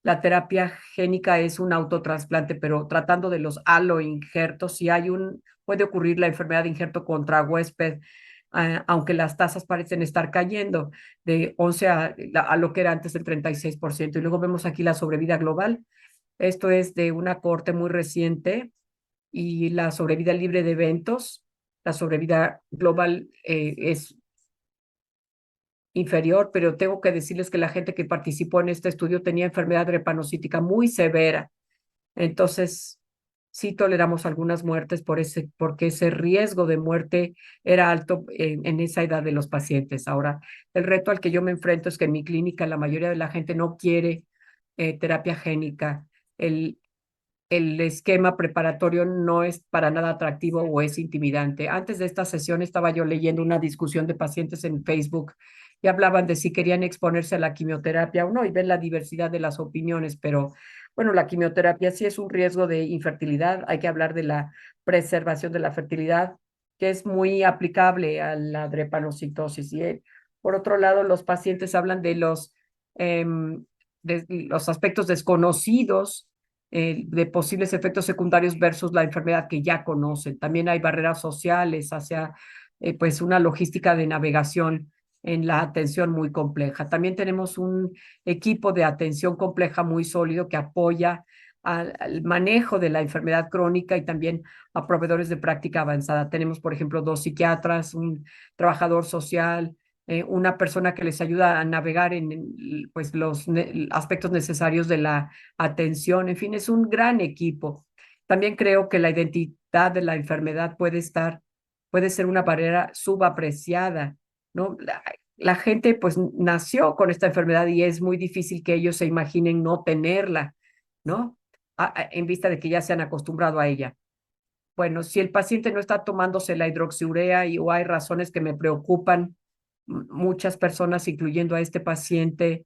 Speaker 4: la terapia génica es un autotrasplante, pero tratando de los aloinjertos, si hay puede ocurrir la enfermedad de injerto contra huésped, aunque las tasas parecen estar cayendo de 11 a lo que era antes del 36%. Y luego vemos aquí la sobrevida global. Esto es de una corte muy reciente y la sobrevida libre de eventos. La sobrevida global es inferior, pero tengo que decirles que la gente que participó en este estudio tenía enfermedad drepanocítica muy severa. Entonces, sí toleramos algunas muertes porque ese riesgo de muerte era alto en esa edad de los pacientes. Ahora, el reto al que yo me enfrento es que en mi clínica la mayoría de la gente no quiere terapia génica. El esquema preparatorio no es para nada atractivo o es intimidante. Antes de esta sesión estaba yo leyendo una discusión de pacientes en Facebook y hablaban de si querían exponerse a la quimioterapia o no y ven la diversidad de las opiniones, pero bueno, la quimioterapia sí es un riesgo de infertilidad. Hay que hablar de la preservación de la fertilidad, que es muy aplicable a la drepanocitosis. Y por otro lado, los pacientes hablan de los aspectos desconocidos de posibles efectos secundarios versus la enfermedad que ya conocen. También hay barreras sociales hacia pues una logística de navegación en la atención muy compleja. También tenemos un equipo de atención compleja muy sólido que apoya al manejo de la enfermedad crónica y también a proveedores de práctica avanzada. Tenemos, por ejemplo, 2 psiquiatras, un trabajador social, una persona que les ayuda a navegar en pues, los aspectos necesarios de la atención. En fin, es un gran equipo. También creo que la identidad de la enfermedad puede ser una barrera subapreciada, ¿no? La gente pues nació con esta enfermedad y es muy difícil que ellos se imaginen no tenerla, ¿no? En vista de que ya se han acostumbrado a ella. Bueno, si el paciente no está tomándose la hidroxiurea o hay razones que me preocupan, muchas personas, incluyendo a este paciente,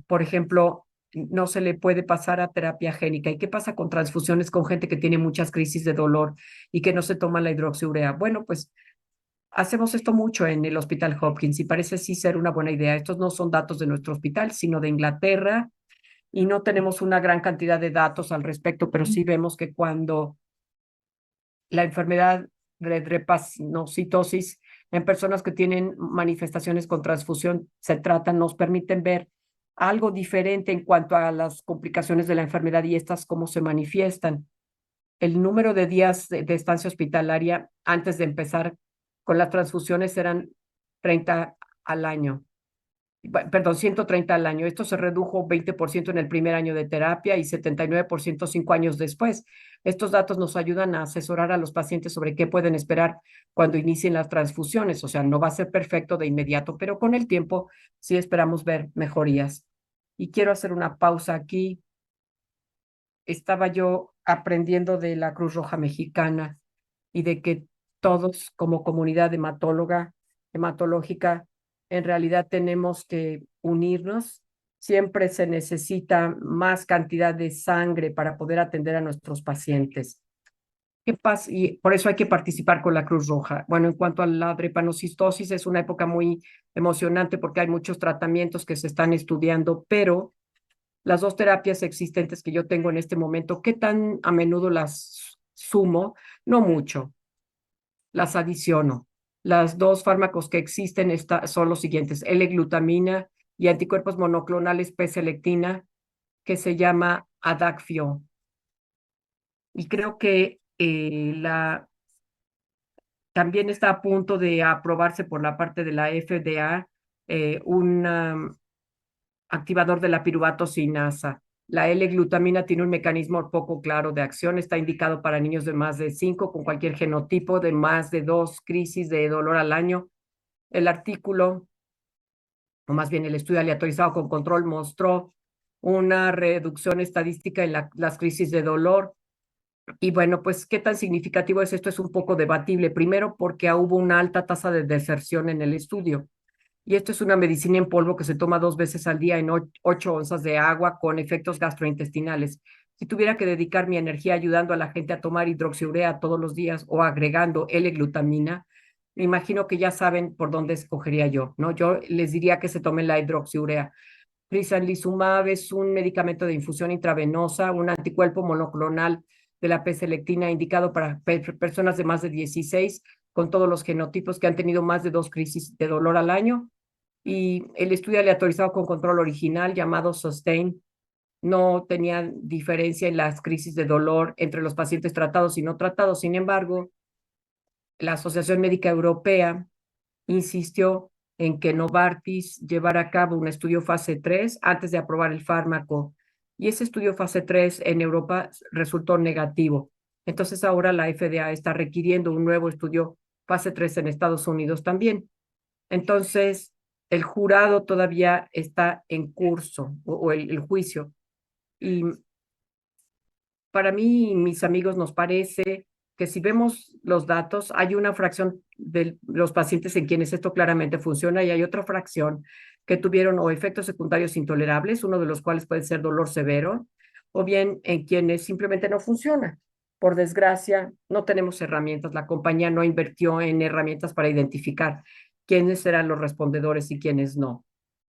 Speaker 4: por ejemplo, no se le puede pasar a terapia génica. ¿Y qué pasa con transfusiones con gente que tiene muchas crisis de dolor y que no se toma la hidroxiurea? Bueno, pues hacemos esto mucho en el Hospital Hopkins y parece sí ser una buena idea. Estos no son datos de nuestro hospital, sino de Inglaterra y no tenemos una gran cantidad de datos al respecto, pero sí vemos que cuando la enfermedad de drepanocitosis en personas que tienen manifestaciones con transfusión se tratan, nos permiten ver algo diferente en cuanto a las complicaciones de la enfermedad y estas cómo se manifiestan. El número de días de estancia hospitalaria antes de empezar con las transfusiones eran 30 al año. Perdón, 130 al año. Esto se redujo 20% en el primer año de terapia y 79% 5 años después. Estos datos nos ayudan a asesorar a los pacientes sobre qué pueden esperar cuando inicien las transfusiones. O sea, no va a ser perfecto de inmediato, pero con el tiempo sí esperamos ver mejorías. Y quiero hacer una pausa aquí. Estaba yo aprendiendo de la Cruz Roja Mexicana y de que todos como comunidad hematológica, en realidad tenemos que unirnos. Siempre se necesita más cantidad de sangre para poder atender a nuestros pacientes. ¿Qué pasa? Y por eso hay que participar con la Cruz Roja. Bueno, en cuanto a la drepanocistosis, es una época muy emocionante porque hay muchos tratamientos que se están estudiando, pero las 2 terapias existentes que yo tengo en este momento, ¿qué tan a menudo las sumo? No mucho, las adiciono. Las 2 fármacos que existen son los siguientes, L-glutamina y anticuerpos monoclonales P-selectina, que se llama Adakveo. Y creo que también está a punto de aprobarse por la parte de la FDA un activador de la piruvato sinasa. La L-glutamina tiene un mecanismo poco claro de acción, está indicado para niños de más de 5 con cualquier genotipo de más de 2 crisis de dolor al año. El artículo, o más bien el estudio aleatorizado con control, mostró una reducción estadística en las crisis de dolor Y bueno, pues, ¿qué tan significativo es esto? Es un poco debatible. Primero, porque hubo una alta tasa de deserción en el estudio. Y esto es una medicina en polvo que se toma 2 veces al día en 8 onzas de agua con efectos gastrointestinales. Si tuviera que dedicar mi energía ayudando a la gente a tomar hidroxiurea todos los días o agregando L-glutamina, me imagino que ya saben por dónde escogería yo, ¿no? Yo les diría que se tomen la hidroxiurea. Risankizumab es un medicamento de infusión intravenosa, un anticuerpo monoclonal de la P-selectina indicado para personas de más de 16 con todos los genotipos que han tenido más de 2 crisis de dolor al año. Y el estudio aleatorizado con control original llamado SUSTAIN no tenía diferencia en las crisis de dolor entre los pacientes tratados y no tratados. Sin embargo, la Asociación Médica Europea insistió en que Novartis llevara a cabo un estudio fase 3 antes de aprobar el fármaco. Y ese estudio fase 3 en Europa resultó negativo. Entonces ahora la FDA está requiriendo un nuevo estudio fase 3 en Estados Unidos también. Entonces, el jurado todavía está en curso o el juicio. Y para mí y mis amigos nos parece que si vemos los datos, hay una fracción de los pacientes en quienes esto claramente funciona y hay otra fracción que tuvieron o efectos secundarios intolerables, uno de los cuales puede ser dolor severo, o bien en quienes simplemente no funciona. Por desgracia, no tenemos herramientas. La compañía no invirtió en herramientas para identificar quiénes serán los respondedores y quiénes no.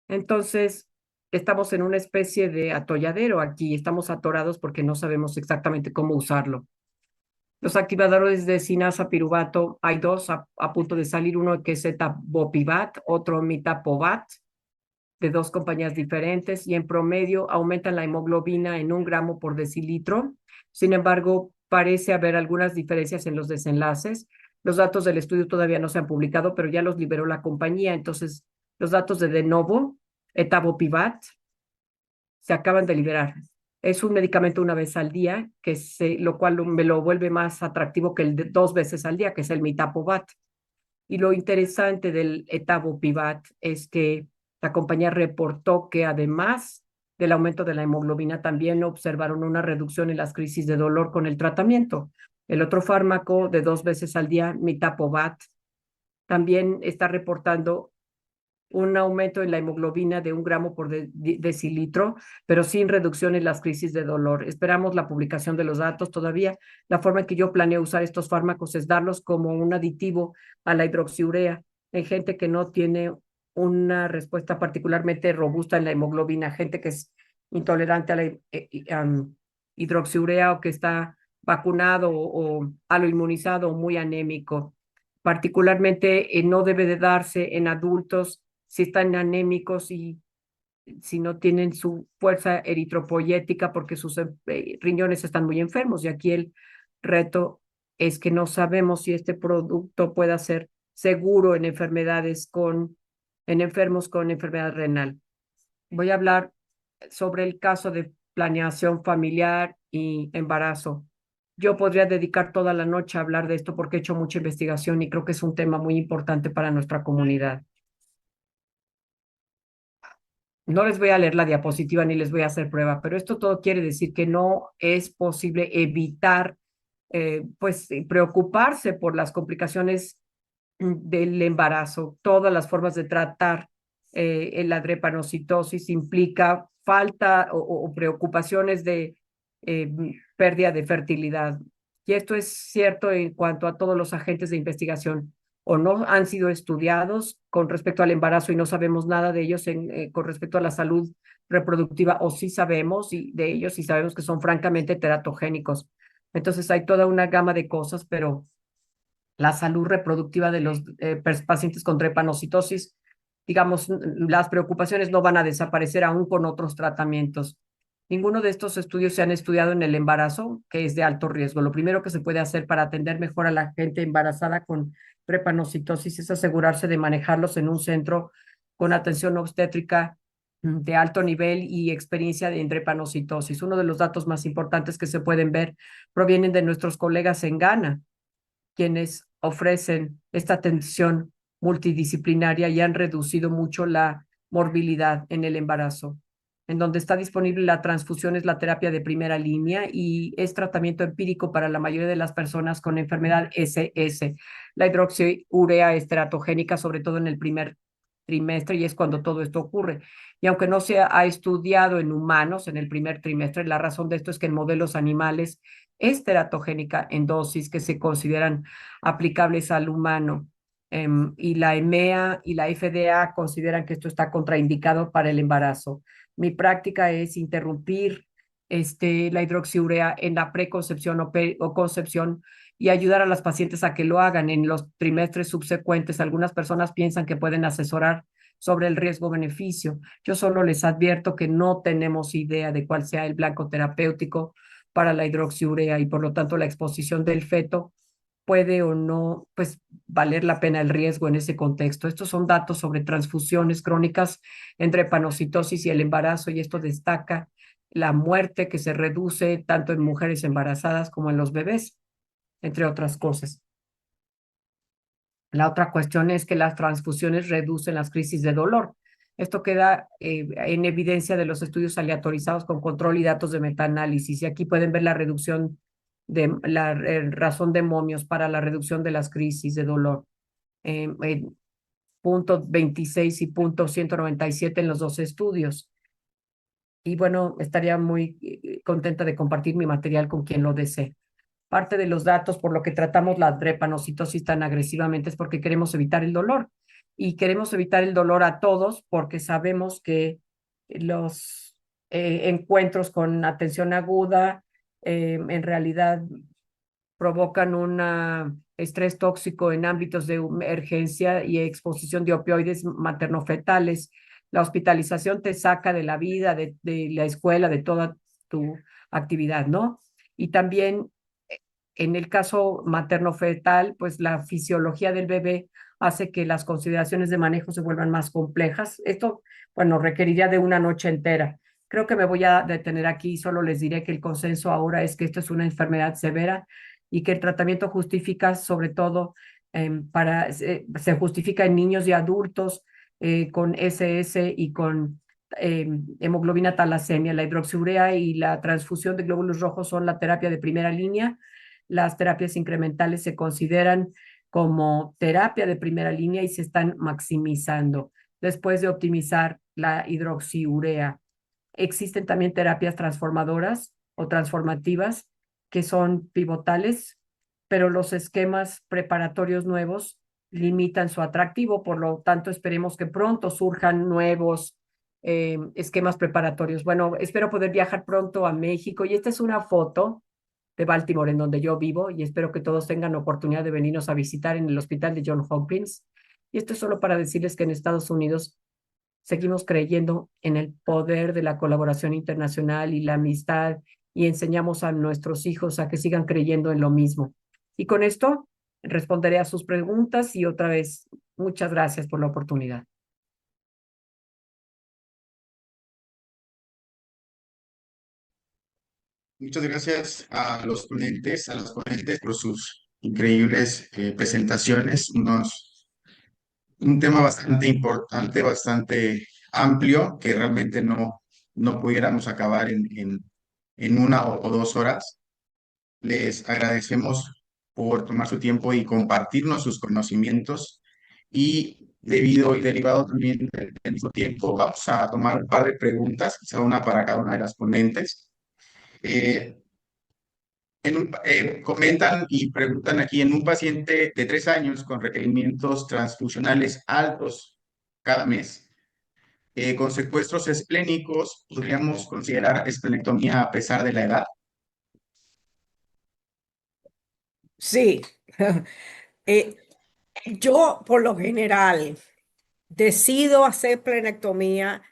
Speaker 4: Entonces, estamos en una especie de atolladero aquí, estamos atorados porque no sabemos exactamente cómo usarlo. Los activadores de cinasa piruvato, hay dos a punto de salir, uno que es etabopivat, otro mitapovat, de dos compañías diferentes, y en promedio aumentan la hemoglobina en 1 gramo por decilitro. Sin embargo, parece haber algunas diferencias en los desenlaces. Los datos del estudio todavía no se han publicado, pero ya los liberó la compañía. Entonces, los datos de Novo, etabopivat, se acaban de liberar. Es un medicamento 1 vez al día, lo cual me lo vuelve más atractivo que el de 2 veces al día, que es el mitapovat. Y lo interesante del etabopivat es que la compañía reportó que además del aumento de la hemoglobina, también observaron una reducción en las crisis de dolor con el tratamiento. El otro fármaco de 2 veces al día, mitapovat, también está reportando un aumento en la hemoglobina de 1 gramo por decilitro, pero sin reducción en las crisis de dolor. Esperamos la publicación de los datos todavía. La forma en que yo planeo usar estos fármacos es darlos como un aditivo a la hidroxiurea en gente que no tiene una respuesta particularmente robusta en la hemoglobina, gente que es intolerante a la hidroxiurea o que está vacunado o aloinmunizado o muy anémico. Particularmente no debe de darse en adultos si están anémicos y si no tienen su fuerza eritropoyética porque sus riñones están muy enfermos. Y aquí el reto es que no sabemos si este producto pueda ser seguro en en enfermos con enfermedad renal. Voy a hablar sobre el caso de planeación familiar y embarazo. Yo podría dedicar toda la noche a hablar de esto porque he hecho mucha investigación y creo que es un tema muy importante para nuestra comunidad. No les voy a leer la diapositiva ni les voy a hacer prueba, pero esto todo quiere decir que no es posible evitar, preocuparse por las complicaciones del embarazo. Todas las formas de tratar la drepanocitosis implica falta o preocupaciones de eh, pérdida de fertilidad. Y esto es cierto en cuanto a todos los agentes de investigación o no han sido estudiados con respecto al embarazo y no sabemos nada de ellos con respecto a la salud reproductiva, o sí sabemos de ellos y sabemos que son francamente teratogénicos. Entonces hay toda una gama de cosas, pero la salud reproductiva de los pacientes con drepanocitosis, digamos, las preocupaciones no van a desaparecer aún con otros tratamientos. Ninguno de estos estudios se han estudiado en el embarazo, que es de alto riesgo. Lo primero que se puede hacer para atender mejor a la gente embarazada con drepanocitosis es asegurarse de manejarlos en un centro con atención obstétrica de alto nivel y experiencia en drepanocitosis. Uno de los datos más importantes que se pueden ver provienen de nuestros colegas en Ghana, quienes ofrecen esta atención multidisciplinaria y han reducido mucho la morbilidad en el embarazo. En donde está disponible la transfusión es la terapia de primera línea y es tratamiento empírico para la mayoría de las personas con enfermedad SS. La hidroxiurea es teratogénica, sobre todo en el primer trimestre, y es cuando todo esto ocurre. Y aunque no se ha estudiado en humanos en el primer trimestre, la razón de esto es que en modelos animales es teratogénica en dosis que se consideran aplicables al humano. Y la EMEA y la FDA consideran que esto está contraindicado para el embarazo. Mi práctica es interrumpir la hidroxiurea en la preconcepción o concepción y ayudar a las pacientes a que lo hagan en los trimestres subsecuentes. Algunas personas piensan que pueden asesorar sobre el riesgo-beneficio. Yo solo les advierto que no tenemos idea de cuál sea el blanco terapéutico para la hidroxiurea y por lo tanto la exposición del feto puede o no, pues, valer la pena el riesgo en ese contexto. Estos son datos sobre transfusiones crónicas entre panocitosis y el embarazo, y esto destaca la muerte que se reduce tanto en mujeres embarazadas como en los bebés, entre otras cosas. La otra cuestión es que las transfusiones reducen las crisis de dolor. Esto queda en evidencia de los estudios aleatorizados con control y datos de metaanálisis. Y aquí pueden ver la reducción de la razón de momios para la reducción de las crisis de dolor. Punto 26 y punto 197 en los dos estudios. Y bueno, estaría muy contenta de compartir mi material con quien lo desee. Parte de los datos por lo que tratamos la drepanocitosis tan agresivamente es porque queremos evitar el dolor. Y queremos evitar el dolor a todos porque sabemos que los encuentros con atención aguda en realidad provocan un estrés tóxico en ámbitos de emergencia y exposición de opioides maternofetales. La hospitalización te saca de la vida, de la escuela, de toda tu actividad, ¿no? Y también en el caso materno-fetal, pues la fisiología del bebé hace que las consideraciones de manejo se vuelvan más complejas. Esto, bueno, requeriría de una noche entera. Creo que me voy a detener aquí. Solo les diré que el consenso ahora es que esto es una enfermedad severa y que el tratamiento justifica sobre todo se justifica en niños y adultos con SS y con hemoglobina talasemia. La hidroxiurea y la transfusión de glóbulos rojos son la terapia de primera línea. Las terapias incrementales se consideran como terapia de primera línea y se están maximizando después de optimizar la hidroxiurea. Existen también terapias transformadoras o transformativas que son pivotales, pero los esquemas preparatorios nuevos limitan su atractivo, por lo tanto esperemos que pronto surjan nuevos esquemas preparatorios. Bueno, espero poder viajar pronto a México y esta es una foto de Baltimore, en donde yo vivo, y espero que todos tengan oportunidad de venirnos a visitar en el hospital de Johns Hopkins. Y esto es solo para decirles que en Estados Unidos seguimos creyendo en el poder de la colaboración internacional y la amistad, y enseñamos a nuestros hijos a que sigan creyendo en lo mismo. Y con esto responderé a sus preguntas y otra vez, muchas gracias por la oportunidad.
Speaker 2: Muchas gracias a los ponentes, a las ponentes por sus increíbles presentaciones. Un tema bastante importante, bastante amplio, que realmente no pudiéramos acabar en una o 2 horas. Les agradecemos por tomar su tiempo y compartirnos sus conocimientos. Y debido y derivado también del mismo tiempo, vamos a tomar un par de preguntas, quizá una para cada una de las ponentes. Comentan y preguntan aquí, en un paciente de 3 años con requerimientos transfusionales altos cada mes, con secuestros esplénicos, ¿podríamos considerar esplenectomía a pesar de la edad?
Speaker 3: Sí. Yo por lo general decido hacer plenectomía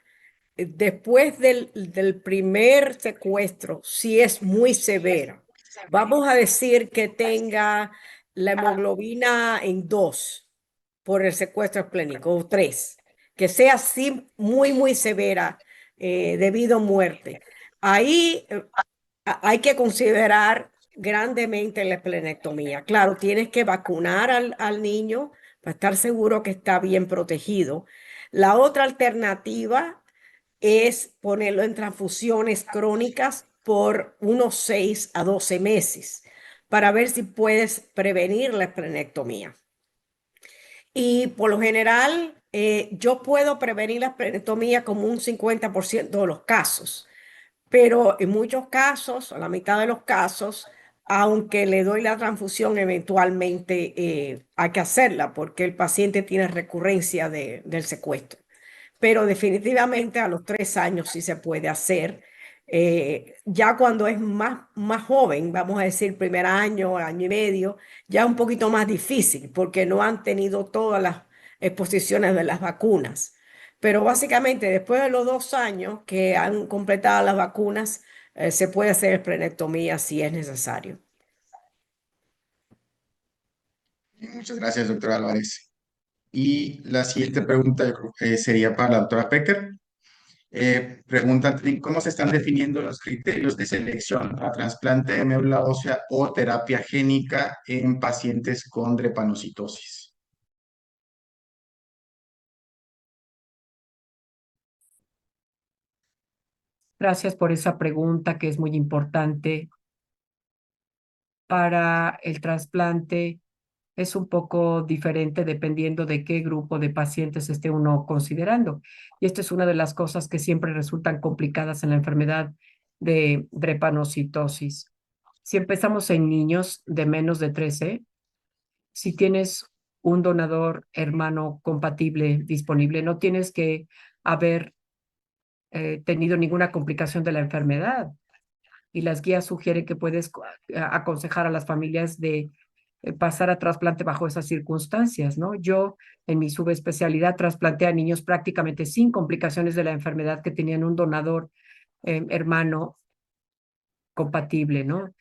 Speaker 3: después del primer secuestro, si es muy severa. Vamos a decir que tenga la hemoglobina en 2 por el secuestro esplénico o 3, que sea así muy severa debido a muerte. Ahí hay que considerar grandemente la esplenectomía. Claro, tienes que vacunar al niño para estar seguro que está bien protegido. La otra alternativa es ponerlo en transfusiones crónicas por unos 6 a 12 meses para ver si puedes prevenir la esplenectomía. Y por lo general, yo puedo prevenir la esplenectomía como un 50% de los casos, pero en muchos casos, a la mitad de los casos, aunque le doy la transfusión, eventualmente hay que hacerla porque el paciente tiene recurrencia del secuestro, pero definitivamente a los 3 años sí se puede hacer. Ya cuando es más joven, vamos a decir primer año, año y medio, ya es un poquito más difícil porque no han tenido todas las exposiciones de las vacunas. Pero básicamente después de los 2 años que han completado las vacunas, se puede hacer esplenectomía si es necesario.
Speaker 2: Muchas gracias, doctora Álvarez. Y la siguiente pregunta sería para la doctora Pecker. Preguntan cómo se están definiendo los criterios de selección a trasplante de médula ósea o terapia génica en pacientes con drepanocitosis.
Speaker 4: Gracias por esa pregunta que es muy importante. Para el trasplante es un poco diferente dependiendo de qué grupo de pacientes esté uno considerando. Y esta es una de las cosas que siempre resultan complicadas en la enfermedad de drepanocitosis. Si empezamos en niños de menos de 13, si tienes un donador hermano compatible disponible, no tienes que haber tenido ninguna complicación de la enfermedad. Y las guías sugieren que puedes aconsejar a las familias de pasar a trasplante bajo esas circunstancias, ¿no? Yo, en mi subespecialidad, trasplanté a niños prácticamente sin complicaciones de la enfermedad que tenían un donador hermano compatible, ¿no?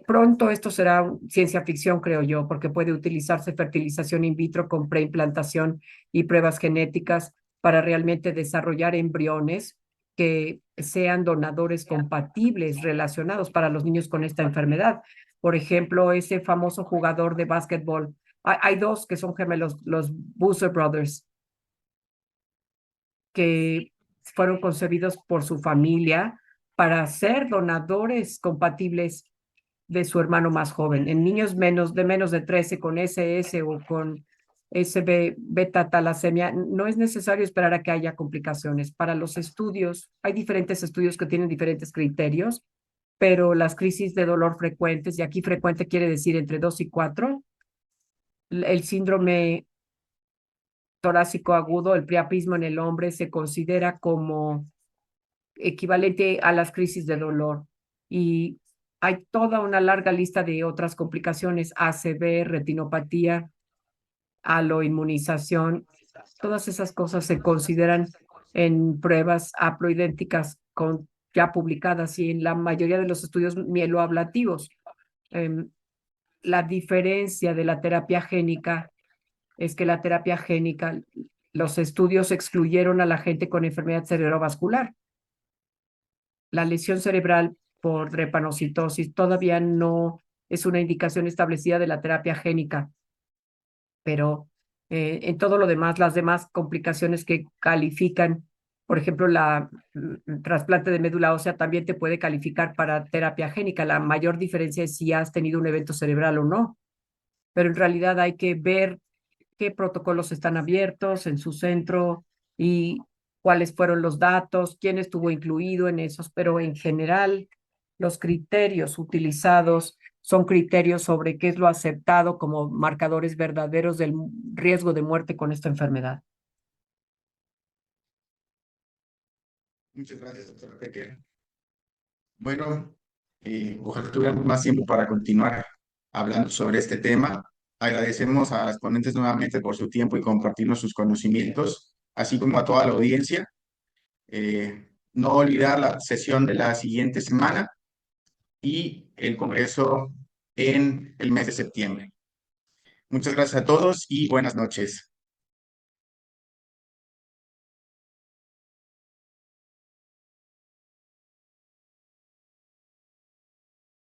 Speaker 4: Pronto esto será ciencia ficción, creo yo, porque puede utilizarse fertilización in vitro con preimplantación y pruebas genéticas para realmente desarrollar embriones que sean donadores compatibles relacionados para los niños con esta enfermedad. Por ejemplo, ese famoso jugador de básquetbol. Hay dos que son gemelos, los Boozer Brothers, que fueron concebidos por su familia para ser donadores compatibles de su hermano más joven. En niños de menos de 13 con SS o con beta talasemia, no es necesario esperar a que haya complicaciones. Para los estudios, hay diferentes estudios que tienen diferentes criterios, pero las crisis de dolor frecuentes, y aquí frecuente quiere decir entre 2 y 4, el síndrome torácico agudo, el priapismo en el hombre, se considera como equivalente a las crisis de dolor. Y hay toda una larga lista de otras complicaciones, ACV, retinopatía, aloinmunización. Todas esas cosas se consideran en pruebas haploidénticas ya publicadas y en la mayoría de los estudios mieloablativos. La diferencia de la terapia génica es que la terapia génica, los estudios excluyeron a la gente con enfermedad cerebrovascular. La lesión cerebral por drepanocitosis todavía no es una indicación establecida de la terapia génica, pero en todo lo demás, las demás complicaciones que califican, por ejemplo, la trasplante de médula ósea también te puede calificar para terapia génica. La mayor diferencia es si has tenido un evento cerebral o no, pero en realidad hay que ver qué protocolos están abiertos en su centro y cuáles fueron los datos, quién estuvo incluido en esos, pero en general los criterios utilizados son criterios sobre qué es lo aceptado como marcadores verdaderos del riesgo de muerte con esta enfermedad.
Speaker 2: Muchas gracias, doctora Pecker. Bueno, ojalá tuviéramos más tiempo para continuar hablando sobre este tema. Agradecemos a las ponentes nuevamente por su tiempo y compartirnos sus conocimientos, así como a toda la audiencia. No olvidar la sesión de la siguiente semana y el congreso en el mes de septiembre. Muchas gracias a todos y buenas noches.